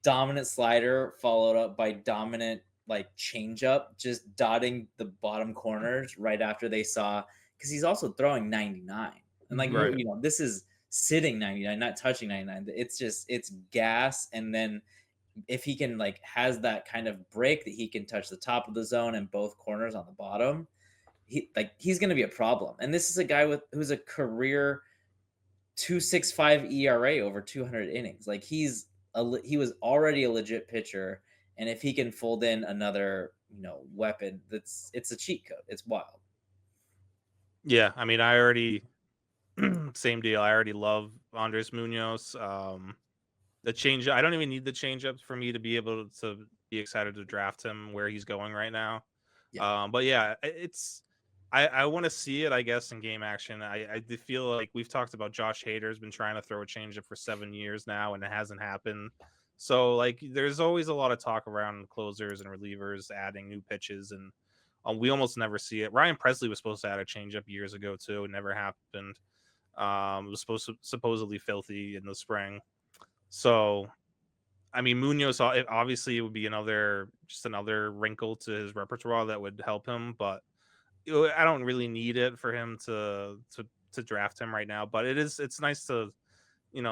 dominant slider followed up by dominant like changeup, just dotting the bottom corners right after they saw, because he's also throwing 99, and like Right. you know this is sitting 99, not touching 99. It's gas, and then if he can like has that kind of break that he can touch the top of the zone and both corners on the bottom, he's going to be a problem. And this is a guy who's a career 2.65 ERA over 200 innings. Like he was already a legit pitcher, and if he can fold in another, weapon, it's a cheat code. It's wild. Yeah, I mean, I already same deal. I already love Andres Munoz. The change, I don't even need the changeups for me to be able to be excited to draft him where he's going right now. Yeah. But yeah, I want to see it, I guess, in game action. I feel like we've talked about Josh Hader's been trying to throw a changeup for 7 years now, and it hasn't happened. So like, there's always a lot of talk around closers and relievers adding new pitches, and we almost never see it. Ryan Presley was supposed to add a changeup years ago too. It never happened. It was supposedly filthy in the spring. So, I mean, Munoz, obviously it would be another wrinkle to his repertoire that would help him, but I don't really need it for him to draft him right now. But it's nice to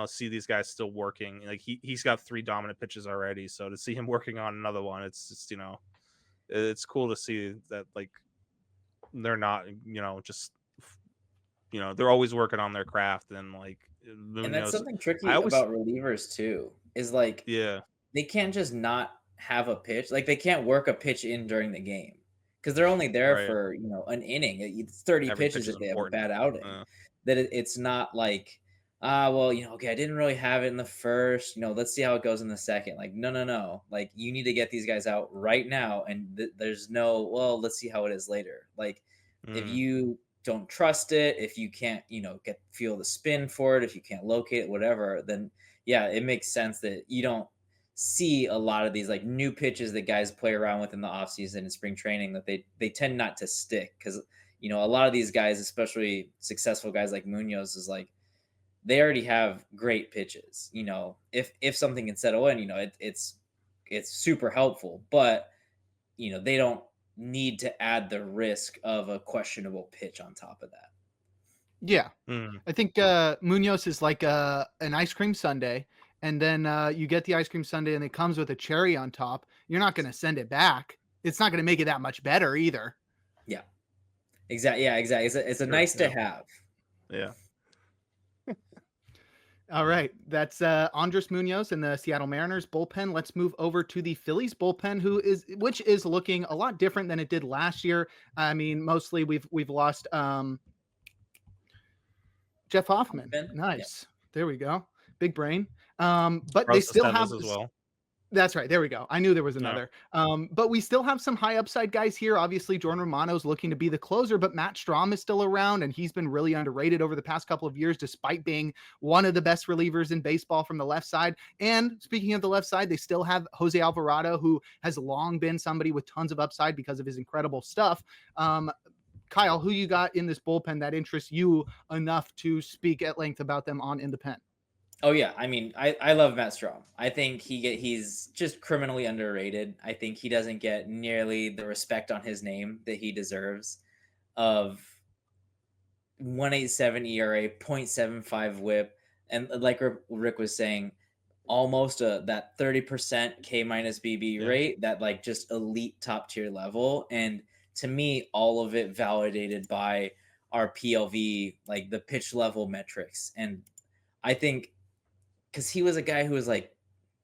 see these guys still working. Like he's got 3 dominant pitches already, so to see him working on another one, it's just it's cool to see that like they're not just they're always working on their craft. And like Munoz, And that's something tricky about relievers too, is like they can't just not have a pitch. Like they can't work a pitch in during the game because they're only there for an inning. It's 30 pitches if they have a bad outing. That it's not like well, okay, I didn't really have it in the first. Let's see how it goes in the second. Like no. Like you need to get these guys out right now, and there's no let's see how it is later. Like if you don't trust it, if you can't feel the spin for it, if you can't locate it, whatever, then yeah, it makes sense that you don't see a lot of these like new pitches that guys play around with in the offseason and spring training, that they tend not to stick, because a lot of these guys, especially successful guys like Munoz, is like they already have great pitches. If something can settle in, it's super helpful, but they don't need to add the risk of a questionable pitch on top of that. Yeah. I think Munoz is like an ice cream sundae, and then you get the ice cream sundae and it comes with a cherry on top, you're not going to send it back. It's not going to make it that much better either. Yeah, exactly. Yeah, exactly. It's a Sure, nice to yeah. have. Yeah. All right, that's Andres Munoz and the Seattle Mariners bullpen. Let's move over to the Phillies bullpen, which is looking a lot different than it did last year. I mean, mostly we've lost Jeff Hoffman. Nice, there we go, big brain. But they Rosa still have. Stevis as well. That's right. There we go. I knew there was Yeah. another. But we still have some high upside guys here. Obviously, Jordan Romano's looking to be the closer, but Matt Strahm is still around, and he's been really underrated over the past couple of years, despite being one of the best relievers in baseball from the left side. And speaking of the left side, they still have Jose Alvarado, who has long been somebody with tons of upside because of his incredible stuff. Kyle, who you got in this bullpen that interests you enough to speak at length about them on In the Pen? Oh yeah, I mean, I love Matt Strahm. I think he's just criminally underrated. I think he doesn't get nearly the respect on his name that he deserves. Of 1.87 ERA, 0.75 WHIP, and like Rick was saying, almost that 30% K minus BB rate, that like just elite top tier level. And to me, all of it validated by our PLV, like the pitch level metrics. And I think because he was a guy who was like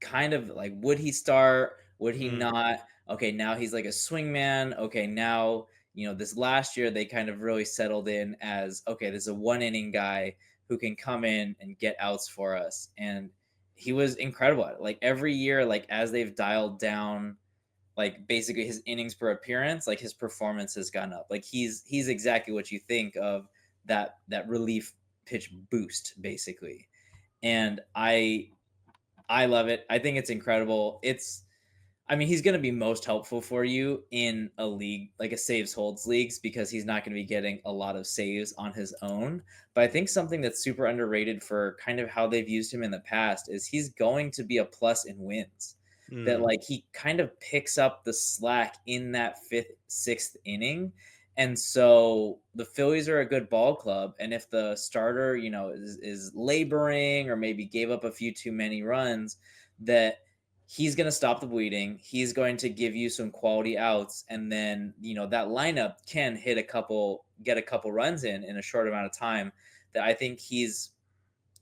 kind of like, would he start? Would he not? Okay, now he's like a swingman. Okay, now, this last year they kind of really settled in as, okay, there's a 1 inning guy who can come in and get outs for us. And he was incredible at it. Like every year, like as they've dialed down, like basically his innings per appearance, like his performance has gone up. Like he's exactly what you think of that relief pitch boost, basically. And I love it. I think it's incredible. I mean, he's going to be most helpful for you in a league, like a saves holds leagues, because he's not going to be getting a lot of saves on his own. But I think something that's super underrated for kind of how they've used him in the past is he's going to be a plus in wins. That like he kind of picks up the slack in that 5th, 6th inning. And so the Phillies are a good ball club. And if the starter, is laboring or maybe gave up a few too many runs, that he's going to stop the bleeding. He's going to give you some quality outs. And then, that lineup can get a couple runs in a short amount of time. That I think he's,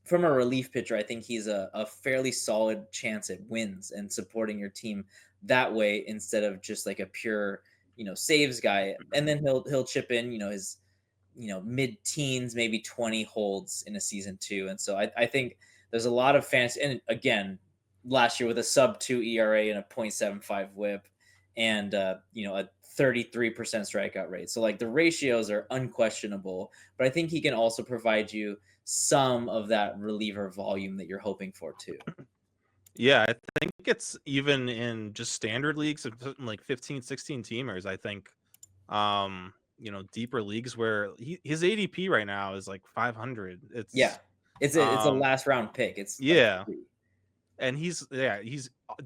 from a relief pitcher, I think he's a fairly solid chance at wins and supporting your team that way, instead of just like a pure, saves guy. And then he'll chip in, his, mid-teens, maybe 20 holds in a season too. And so I think there's a lot of fans. And again, last year with a sub-2 ERA and a 0.75 WHIP and a 33% strikeout rate. So like the ratios are unquestionable, but I think he can also provide you some of that reliever volume that you're hoping for too. Yeah, I think it's even in just standard leagues, like 15, 16 teamers. I think, deeper leagues where his ADP right now is like 500. It's it's a last round pick. It's and he's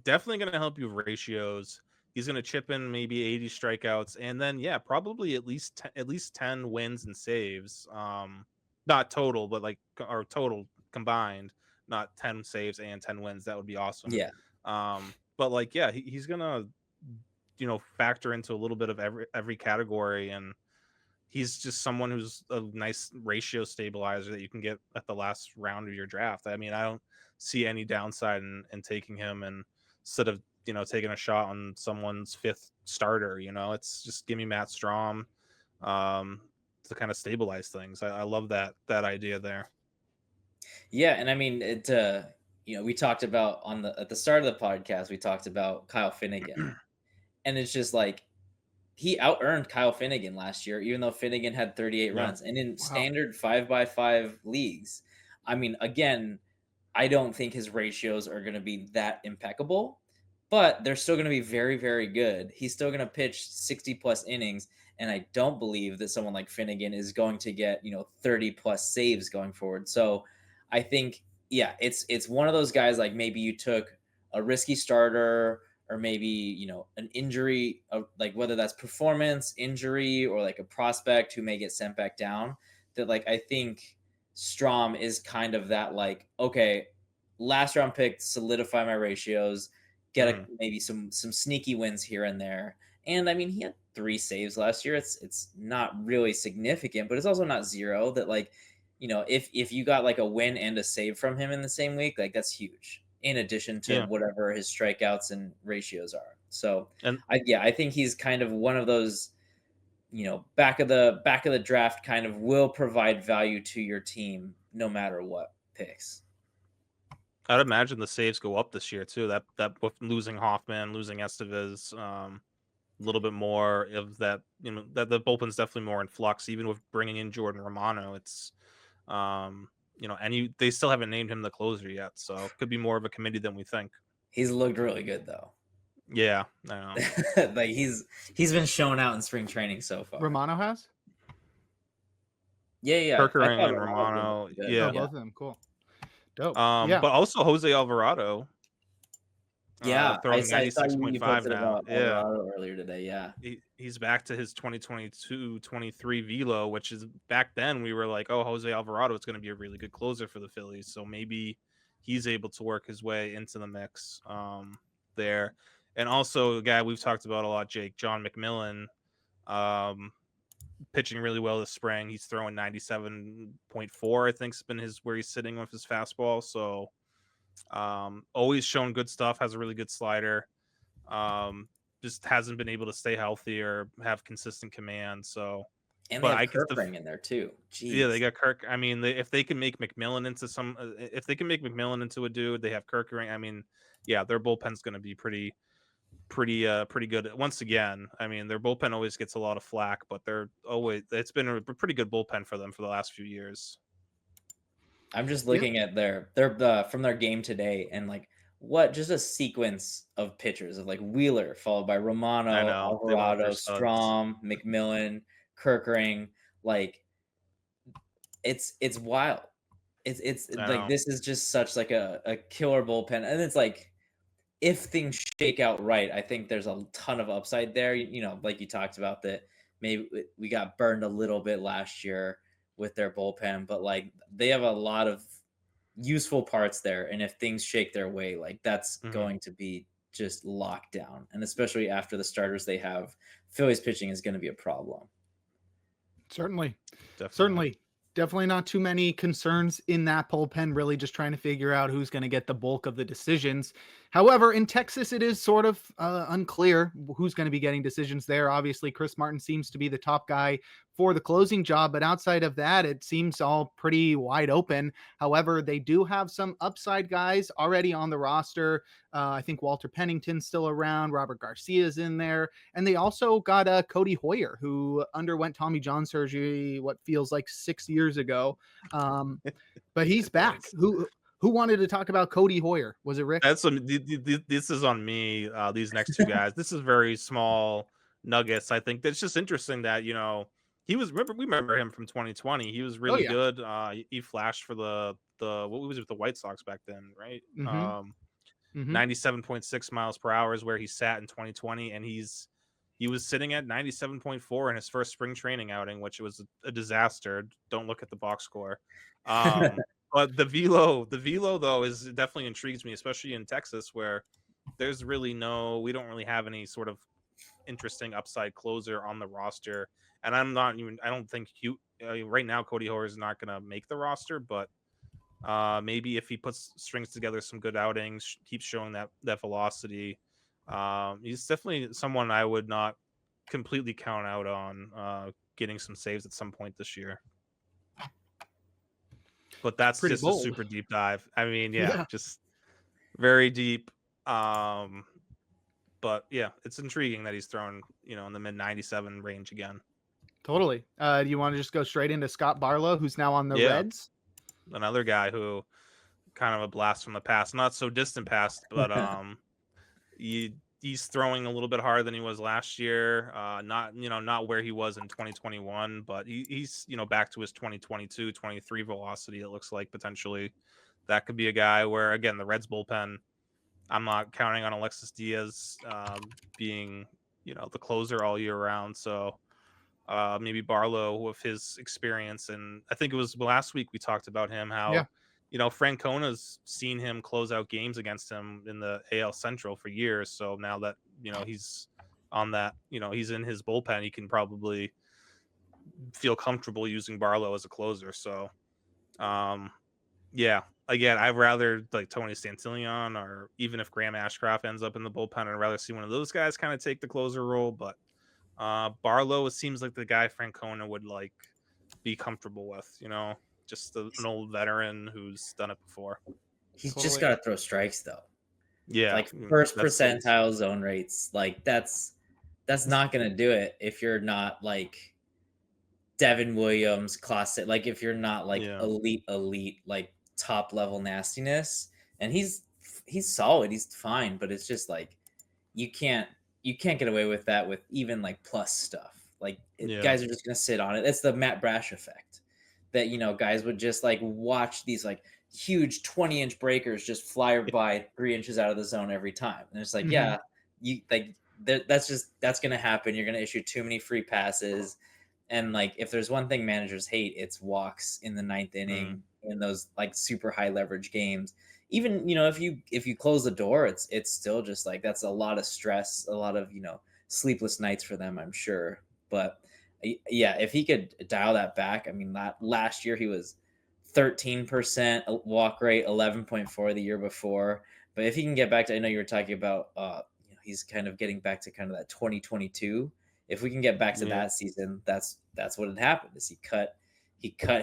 definitely going to help you with ratios. He's going to chip in maybe 80 strikeouts, and then probably at least 10 wins and saves. Not total, but like our total combined. Not 10 saves and 10 wins. That would be awesome. Yeah. But like, he's gonna, factor into a little bit of every category, and he's just someone who's a nice ratio stabilizer that you can get at the last round of your draft. I mean, I don't see any downside in taking him, and instead of taking a shot on someone's 5th starter. It's just give me Matt Strahm to kind of stabilize things. I love that idea there. Yeah, and I mean, we talked about at the start of the podcast, we talked about Kyle Finnegan, and it's just like he out-earned Kyle Finnegan last year, even though Finnegan had 38 runs, and in standard 5x5 leagues. I mean, again, I don't think his ratios are going to be that impeccable, but they're still going to be very, very good. He's still going to pitch 60 plus innings. And I don't believe that someone like Finnegan is going to get, 30 plus saves going forward. So I think, it's one of those guys, like maybe you took a risky starter or maybe, an injury, like whether that's performance, injury, or like a prospect who may get sent back down, that like, I think Strahm is kind of that, like, okay, last round pick, solidify my ratios, get maybe some sneaky wins here and there. And I mean, he had 3 saves last year. It's not really significant, but it's also not zero. That like, if you got like a win and a save from him in the same week, like that's huge. In addition to whatever his strikeouts and ratios are. So I think he's kind of one of those, back of the draft kind of will provide value to your team no matter what picks. I'd imagine the saves go up this year too. That with losing Hoffman, losing Estevez, a little bit more of that. That the bullpen's definitely more in flux. Even with bringing in Jordan Romano, it's and they still haven't named him the closer yet, so it could be more of a committee than we think. He's looked really good though. Yeah, I know. Like he's been shown out in spring training so far. Romano has? Yeah. Kerkering and Romano. Yeah. Both of them. Cool. Dope. But also Jose Alvarado. Yeah, throwing I saw 96.5 now. Yeah, earlier today. Yeah, he's back to his 2022-23 velo, which is back then we were like, oh, Jose Alvarado is going to be a really good closer for the Phillies, so maybe he's able to work his way into the mix there. And also a guy we've talked about a lot, Jake, John McMillan, pitching really well this spring. He's throwing 97.4, I think, has been where he's sitting with his fastball. So always shown good stuff, has a really good slider. Just hasn't been able to stay healthy or have consistent command. So, and they have Kirk in there too. Jeez. Yeah, they got Kirk. I mean, if they can make McMillan into a dude, they have Kirk. I mean, yeah, their bullpen's going to be pretty good. Once again, I mean, their bullpen always gets a lot of flack, but it's been a pretty good bullpen for them for the last few years. I'm just looking at their from their game today, and like just a sequence of pitchers of like Wheeler followed by Romano, Alvarado, Strom, McMillan, Kerkering. Like it's wild. It's like this is just such like a killer bullpen, and it's like if things shake out right, I think there's a ton of upside there. Like you talked about that maybe we got burned a little bit last year with their bullpen, but like they have a lot of useful parts there. And if things shake their way, like that's going to be just locked down. And especially after the starters they have, Phillies pitching is going to be a problem. Certainly. Definitely not too many concerns in that bullpen, really just trying to figure out who's going to get the bulk of the decisions. However, in Texas, it is sort of unclear who's going to be getting decisions there. Obviously, Chris Martin seems to be the top guy for the closing job, but outside of that, it seems all pretty wide open. However, they do have some upside guys already on the roster. I think Walter Pennington's still around. Robert Garcia's in there. And they also got Cody Hoyer, who underwent Tommy John surgery, what feels like 6 years ago. But he's back. Who wanted to talk about Cody Hoyer? Was it Rick? This is on me. These next two guys. This is very small nuggets. I think that's just interesting that we remember him from 2020. He was really good. He flashed for the what was it with the White Sox back then, right? 97.6 miles per hour is where he sat in 2020, and he was sitting at 97.4 in his first spring training outing, which was a disaster. Don't look at the box score. But the velo though is definitely intrigues me, especially in Texas where there's really we don't really have any sort of interesting upside closer on the roster. And I don't think right now Cody Hoyer is not going to make the roster, but maybe if he strings together some good outings, keeps showing that velocity, he's definitely someone I would not completely count out on getting some saves at some point this year. But that's pretty just bold. A super deep dive. I mean, just very deep. But yeah, it's intriguing that he's thrown, in the mid 97 range again. Totally. Do you want to just go straight into Scott Barlow, who's now on the Reds? Another guy who kind of a blast from the past, not so distant past, but he's throwing a little bit harder than he was last year. Not where he was in 2021, but he's back to his 2022, 23 velocity. It looks like potentially that could be a guy where, again, the Reds bullpen, I'm not counting on Alexis Diaz being the closer all year round. So maybe Barlow with his experience, and I think it was last week we talked about him how Francona's seen him close out games against him in the AL Central for years. So now that, he's on that, he's in his bullpen, he can probably feel comfortable using Barlow as a closer. So, yeah, again, I'd rather like Tony Santillan, or even if Graham Ashcraft ends up in the bullpen, I'd rather see one of those guys kind of take the closer role. But Barlow, it seems like the guy Francona would like be comfortable with, just an old veteran who's done it before. He's just got to throw strikes though. Yeah, like first percentile zone rates. Like that's not gonna do it if you're not like Devin Williams classic. Like if you're not like elite, like top level nastiness. And he's solid. He's fine, but it's just like you can't get away with that with even like plus stuff. Like guys are just gonna sit on it. It's the Matt Brash effect that guys would just like watch these like huge 20-inch breakers just fly by 3 inches out of the zone every time. And it's like, you like that's gonna happen. You're gonna issue too many free passes. And like if there's one thing managers hate, it's walks in the 9th inning in those like super high leverage games. Even if you close the door, it's still just like that's a lot of stress, a lot of sleepless nights for them, I'm sure. But yeah, if he could dial that back, I mean, last year he was 13% walk rate, 11.4 the year before. But if he can get back to, I know you were talking about, he's kind of getting back to kind of that 2022. If we can get back to that season, that's what had happened. Is he cut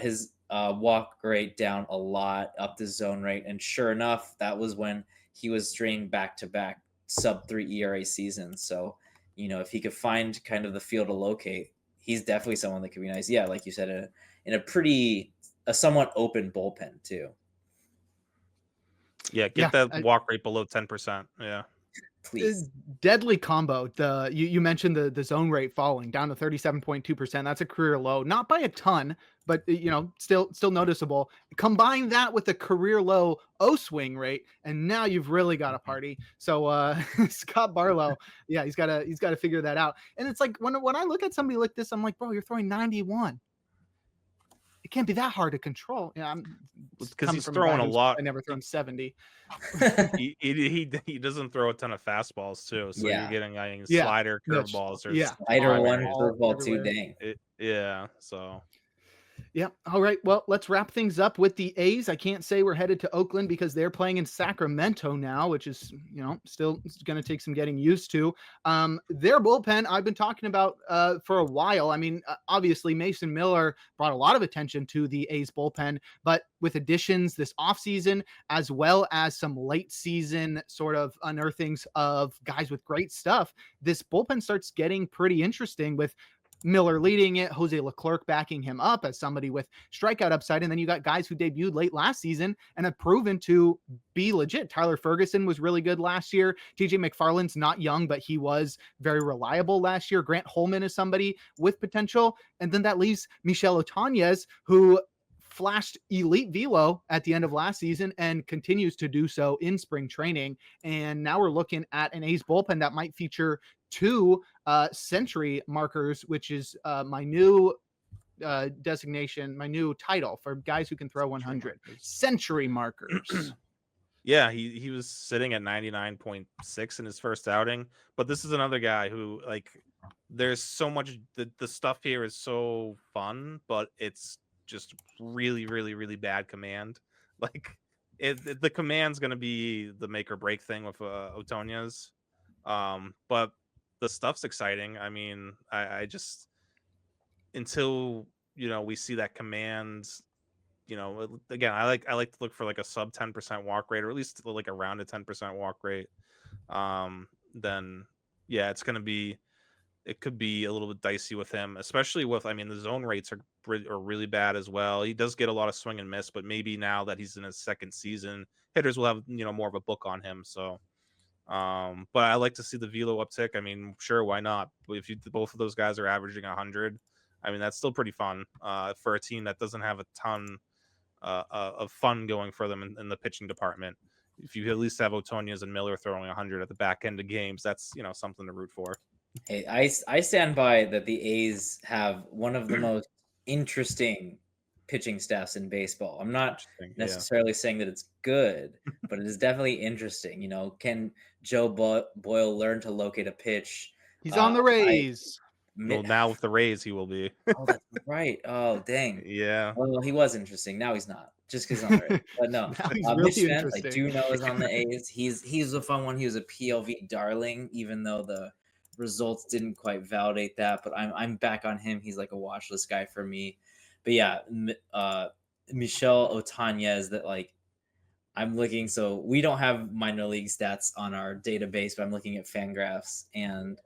his walk rate down a lot, up the zone rate, and sure enough, that was when he was stringing back-to-back sub-3 ERA seasons. So, if he could find kind of the field to locate, he's definitely someone that could be nice. Yeah, like you said, in a somewhat open bullpen too. Yeah, that walk rate below 10%. Yeah. Please. Deadly combo. You mentioned the zone rate falling down to 37.2%. That's a career low, not by a ton, but still noticeable. Combine that with the career low O swing rate, and now you've really got a party. So Scott Barlow, yeah, he's got to figure that out. And it's like when I look at somebody like this, I'm like, bro, you're throwing 91. It can't be that hard to control. Yeah, because he's throwing a lot. I never thrown 70. he doesn't throw a ton of fastballs too, so you're getting slider, curveballs, or slider one, curveball two. Dang. So. Yeah. All right. Well, let's wrap things up with the A's. I can't say we're headed to Oakland because they're playing in Sacramento now, which is, still going to take some getting used to. Their bullpen I've been talking about for a while. I mean, obviously Mason Miller brought a lot of attention to the A's bullpen, but with additions this offseason, as well as some late season sort of unearthings of guys with great stuff, this bullpen starts getting pretty interesting with Miller leading it, Jose Leclerc backing him up as somebody with strikeout upside. And then you got guys who debuted late last season and have proven to be legit. Tyler Ferguson was really good last year. TJ McFarland's not young, but he was very reliable last year. Grant Holman is somebody with potential. And then that leaves Michel Otañez, who flashed elite velo at the end of last season and continues to do so in spring training. And now we're looking at an A's bullpen that might feature 2 century markers, which is my new designation, my new title for guys who can throw 100. Century markers. Yeah, he was sitting at 99.6 in his first outing, but this is another guy who, like, there's so much, the stuff here is so fun, but it's just really, really, really bad command. Like, the command's going to be the make or break thing with Otañez. But the stuff's exciting. I mean, I just, until we see that command, again, I like to look for like a sub 10% walk rate, or at least like around a 10% walk rate. Then yeah, it could be a little bit dicey with him, especially with, the zone rates are really bad as well. He does get a lot of swing and miss, but maybe now that he's in his second season, hitters will have more of a book on him. So but I like to see the velo uptick. I mean, sure, why not? If both of those guys are averaging 100, that's still pretty fun for a team that doesn't have a ton of fun going for them in the pitching department. If you at least have Otañez and Miller throwing 100 at the back end of games, that's something to root for. Hey, I stand by that the A's have one of the most interesting pitching staffs in baseball. I'm not Interesting. Yeah. necessarily saying that it's good, but it is definitely interesting. You know, can Joe Boyle learn to locate a pitch? He's on the I Rays. Well, now with the Rays, he will be. Oh, that's right. Oh, dang. Yeah. Well, he was interesting. Now he's not, just because he's on the Rays. But no, Now he's really Mitch Spence, I interesting. do know is on the A's. He's a fun one. He was a PLV darling, even though the results didn't quite validate that. But I'm back on him. He's like a watch list guy for me. But yeah, Michel Otanez, that like I'm looking. So we don't have minor league stats on our database, but I'm looking at Fangraphs, and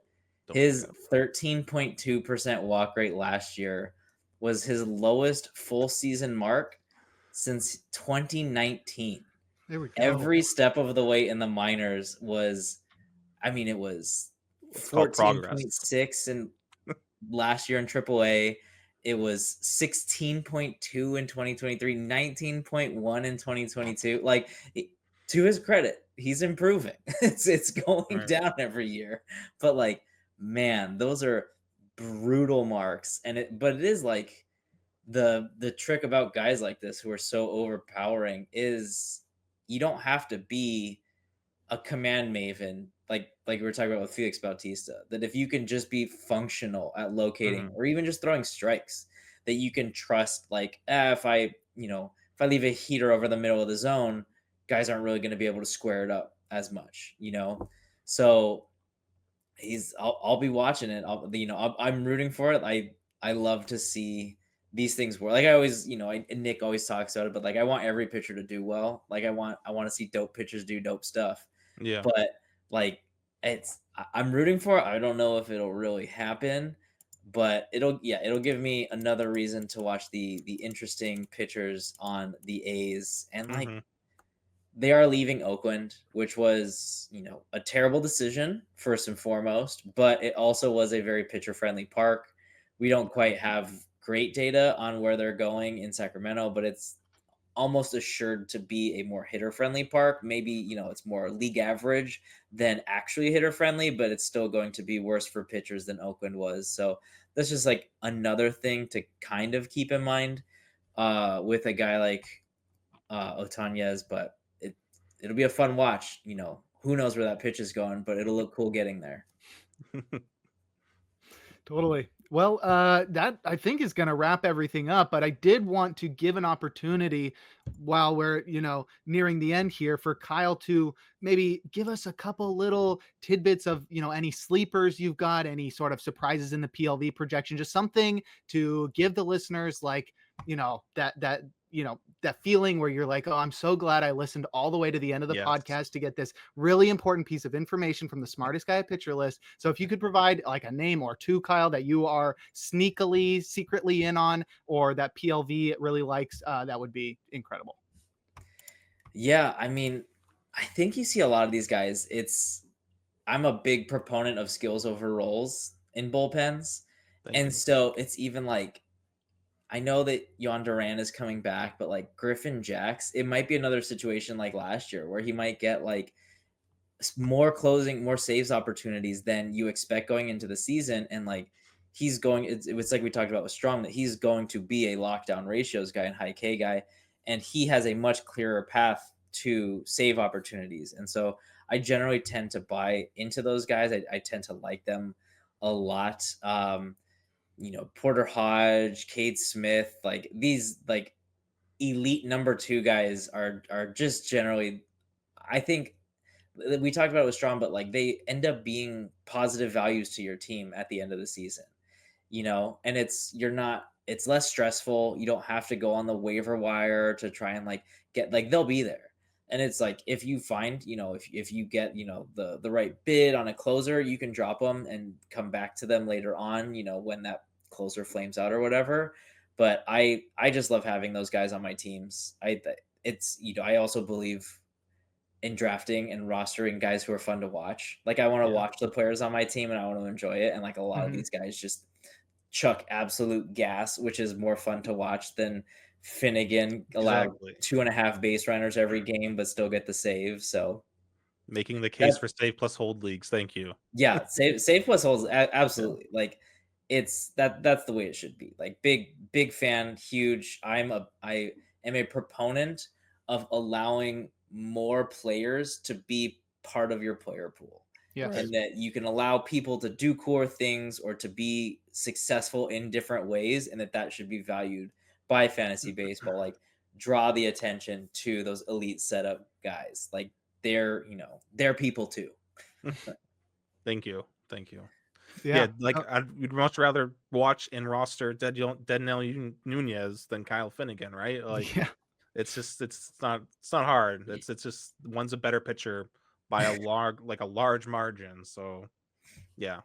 his 13.2% walk rate last year was his lowest full season mark since 2019. There we go. Every step of the way in the minors was, I mean, it was It's called progress. 14.6 in last year in AAA. It was 16.2 in 2023, 19.1 in 2022. Like, to his credit, he's improving. It's going down every year, but like, man, those are brutal marks. But it is like the trick about guys like this who are so overpowering is you don't have to be a command maven like we were talking about with Felix Bautista, that if you can just be functional at locating or even just throwing strikes, that you can trust, like, if I leave a heater over the middle of the zone, guys aren't really going to be able to square it up as much, So I'll be watching it. I'm rooting for it. I love to see these things work. Like I always, Nick always talks about it, but like I want every pitcher to do well. Like I want to see dope pitchers do dope stuff. Yeah. But like I'm rooting for it. I don't know if it'll really happen, but it'll give me another reason to watch the interesting pitchers on the A's. And like they are leaving Oakland, which was, a terrible decision first and foremost, but it also was a very pitcher friendly park. We don't quite have great data on where they're going in Sacramento, but it's almost assured to be a more hitter friendly park. Maybe, it's more league average than actually hitter friendly, but it's still going to be worse for pitchers than Oakland was. So that's just like another thing to kind of keep in mind with a guy like Otanez, but it'll be a fun watch. Who knows where that pitch is going, but it'll look cool getting there. Totally. Well, that I think is going to wrap everything up, but I did want to give an opportunity while we're, nearing the end here for Kyle to maybe give us a couple little tidbits of, any sleepers you've got, any sort of surprises in the PLV projection, just something to give the listeners, like, that feeling where you're like, oh, I'm so glad I listened all the way to the end of the podcast to get this really important piece of information from the smartest guy at Pitcher List. So if you could provide like a name or two, Kyle, that you are secretly in on, or that PLV really likes, that would be incredible. Yeah. I mean, I think you see a lot of these guys. I'm a big proponent of skills over roles in bullpens. So it's even like, I know that Yon Duran is coming back, but like Griffin Jacks, it might be another situation like last year where he might get like more saves opportunities than you expect going into the season. And like it's like we talked about with Strong, that he's going to be a lockdown ratios guy and high K guy. And he has a much clearer path to save opportunities. And so I generally tend to buy into those guys. I tend to like them a lot. Porter Hodge, Cade Smith, like these like elite number 2 guys are just generally, I think we talked about it with Strong, but like they end up being positive values to your team at the end of the season, and it's less stressful. You don't have to go on the waiver wire to try and like get, like, they'll be there. And it's like, if you find, if you get, the right bid on a closer, you can drop them and come back to them later on, when that closer flames out or whatever. But I just love having those guys on my teams. I also believe in drafting and rostering guys who are fun to watch. Like I want to watch the players on my team and I want to enjoy it. And like a lot of these guys just chuck absolute gas, which is more fun to watch than Finnegan allowed 2.5 base runners every game, but still get the save. So making the case for save plus hold leagues. Thank you. Yeah. Save plus holds. Absolutely. Like that's the way it should be. Like big fan, huge. I am a proponent of allowing more players to be part of your player pool. Yes. And that you can allow people to do core things or to be successful in different ways, and that should be valued by fantasy baseball. Like draw the attention to those elite setup guys. Like they're people too. Thank you. Yeah. Like we'd much rather watch and roster Deadnell Nunez than Kyle Finnegan, right? Like Yeah. it's not hard. It's just one's a better pitcher by a large margin. So yeah,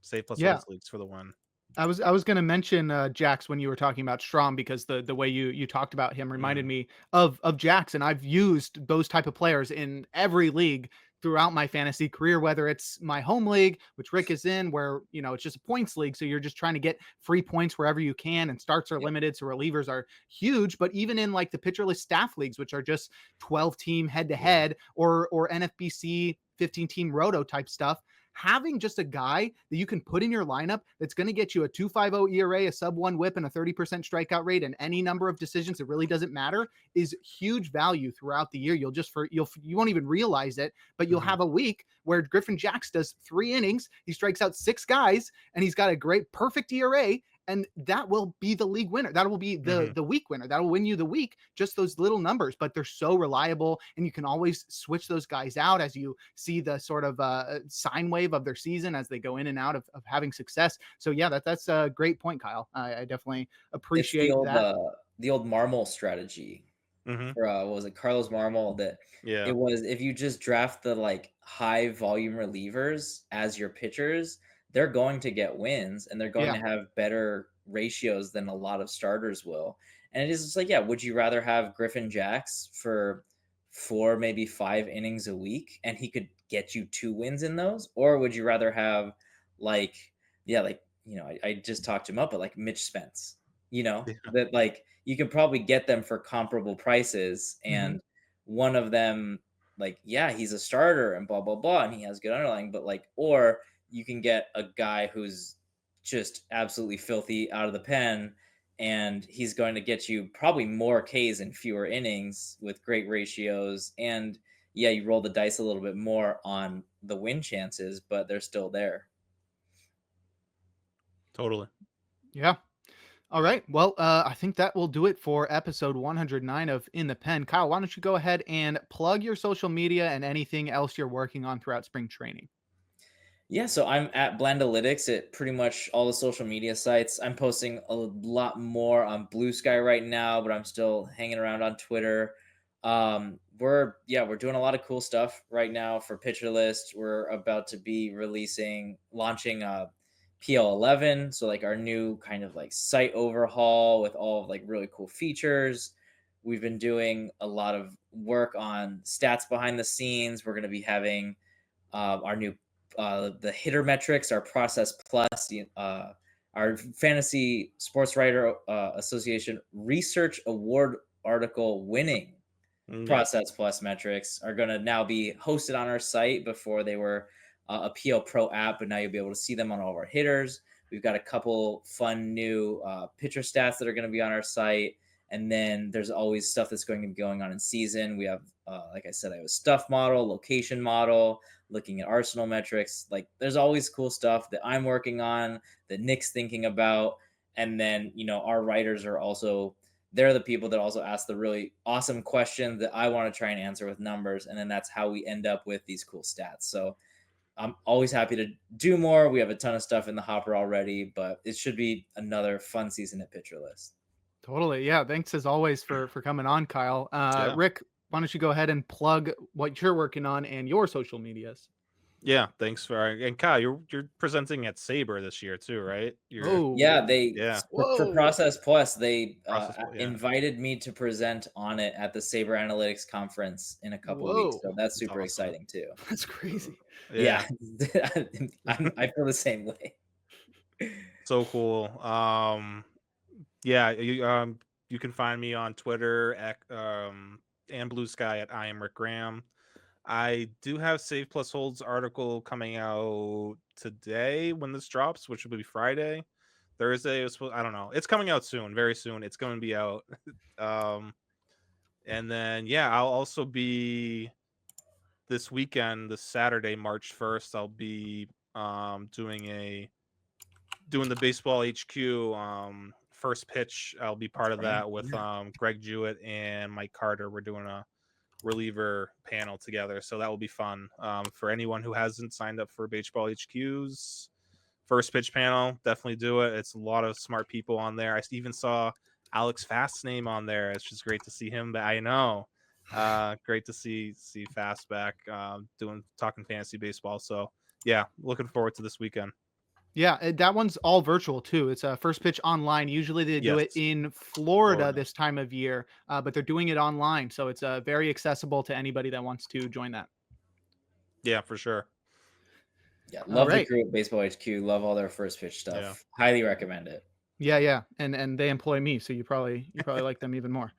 save plus holds leagues for the win. I was going to mention Jax when you were talking about Strom, because the way you talked about him reminded me of Jax, and I've used those type of players in every league throughout my fantasy career, whether it's my home league, which Rick is in, where it's just a points league, so you're just trying to get free points wherever you can, and starts are limited, so relievers are huge. But even in like the pitcherless staff leagues, which are just 12 team head to head, or NFBC 15 team roto type stuff, having just a guy that you can put in your lineup that's going to get you a 2.50 ERA, a sub-1 WHIP, and a 30% strikeout rate, and any number of decisions, it really doesn't matter, is huge value throughout the year. You won't even realize it, but you'll have a week where Griffin Jax does 3 innings, he strikes out 6 guys, and he's got a great perfect ERA, and that will be the league winner. That will be the week winner. That will win you the week, just those little numbers, but they're so reliable, and you can always switch those guys out as you see the sort of sine wave of their season as they go in and out of having success. So yeah, that's a great point, Kyle. I definitely appreciate that. The old Marmol strategy for what was it, Carlos Marmol, that it was, if you just draft the like high volume relievers as your pitchers, they're going to get wins, and they're going to have better ratios than a lot of starters will. And it is just like, would you rather have Griffin Jax for 4, maybe 5 innings a week, and he could get you 2 wins in those? Or would you rather have I just talked him up, but like Mitch Spence, that like you could probably get them for comparable prices, and one of them, like, he's a starter and blah, blah, blah, and he has good underlying, but like, or you can get a guy who's just absolutely filthy out of the pen, and he's going to get you probably more Ks in fewer innings with great ratios. And you roll the dice a little bit more on the win chances, but they're still there. Totally. Yeah. All right. Well, I think that will do it for episode 109 of In the Pen. Kyle, why don't you go ahead and plug your social media and anything else you're working on throughout spring training? Yeah, so I'm at Blandalytics at pretty much all the social media sites. I'm posting a lot more on Blue Sky right now, but I'm still hanging around on Twitter. We're doing a lot of cool stuff right now for Pitcher List. We're about to be launching PL11, so like our new kind of like site overhaul with all of like really cool features. We've been doing a lot of work on stats behind the scenes. We're going to be having our new the hitter metrics, our process plus, our fantasy sports writer association research award article winning process plus metrics are going to now be hosted on our site. Before they were a PL Pro app, but now you'll be able to see them on all of our hitters. We've got a couple fun new pitcher stats that are going to be on our site. And then there's always stuff that's going to be going on in season. We have, like I said, I have a stuff model, location model, looking at Arsenal metrics. Like there's always cool stuff that I'm working on, that Nick's thinking about. And then, our writers are also, they're the people that also ask the really awesome questions that I want to try and answer with numbers. And then that's how we end up with these cool stats. So I'm always happy to do more. We have a ton of stuff in the hopper already, but it should be another fun season at Pitcher List. Totally. Yeah. Thanks as always for coming on, Kyle. Rick, why don't you go ahead and plug what you're working on and your social medias? Yeah, thanks and Kyle, you're presenting at Sabre this year too, right? For Process Plus, they invited me to present on it at the Sabre Analytics conference in a couple of weeks, so that's super exciting too. That's crazy. Yeah. I feel the same way. So cool. You can find me on Twitter and Blue Sky at I am Rick Graham. I do have Save Plus Holds article coming out today when this drops, which will be Friday. Thursday. I don't know. It's coming out soon, very soon. It's going to be out. And then I'll also be this weekend, this Saturday, March 1st. I'll be doing the Baseball HQ first pitch. I'll be part of that with Greg Jewett and Mike Carter. We're doing a reliever panel together, so that will be fun. For anyone who hasn't signed up for Baseball HQ's first pitch panel, definitely do it. It's a lot of smart people on there. I even saw Alex Fast's name on there. It's just great to see him. But I know, great to see Fast back talking fantasy baseball. So looking forward to this weekend. Yeah, that one's all virtual too. It's a first pitch online. Usually they do it in Florida this time of year, but they're doing it online. So it's very accessible to anybody that wants to join that. Yeah, for sure. Yeah, love the crew at Baseball HQ. Love all their first pitch stuff. Yeah. Highly recommend it. Yeah, and they employ me, so you probably like them even more.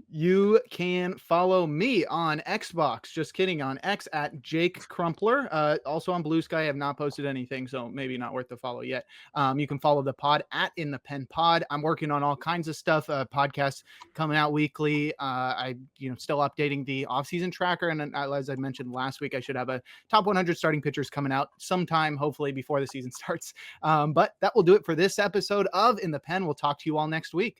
You can follow me on Xbox. Just kidding, on X at Jake Crumpler. Also on Blue Sky, I have not posted anything, so maybe not worth the follow yet. You can follow the pod at In the Pen Pod. I'm working on all kinds of stuff. Podcasts coming out weekly. I still updating the offseason tracker, and as I mentioned last week, I should have a top 100 starting pitchers coming out sometime, hopefully before the season starts. But that will do it for this episode of In the Pen. We'll talk to you all next week.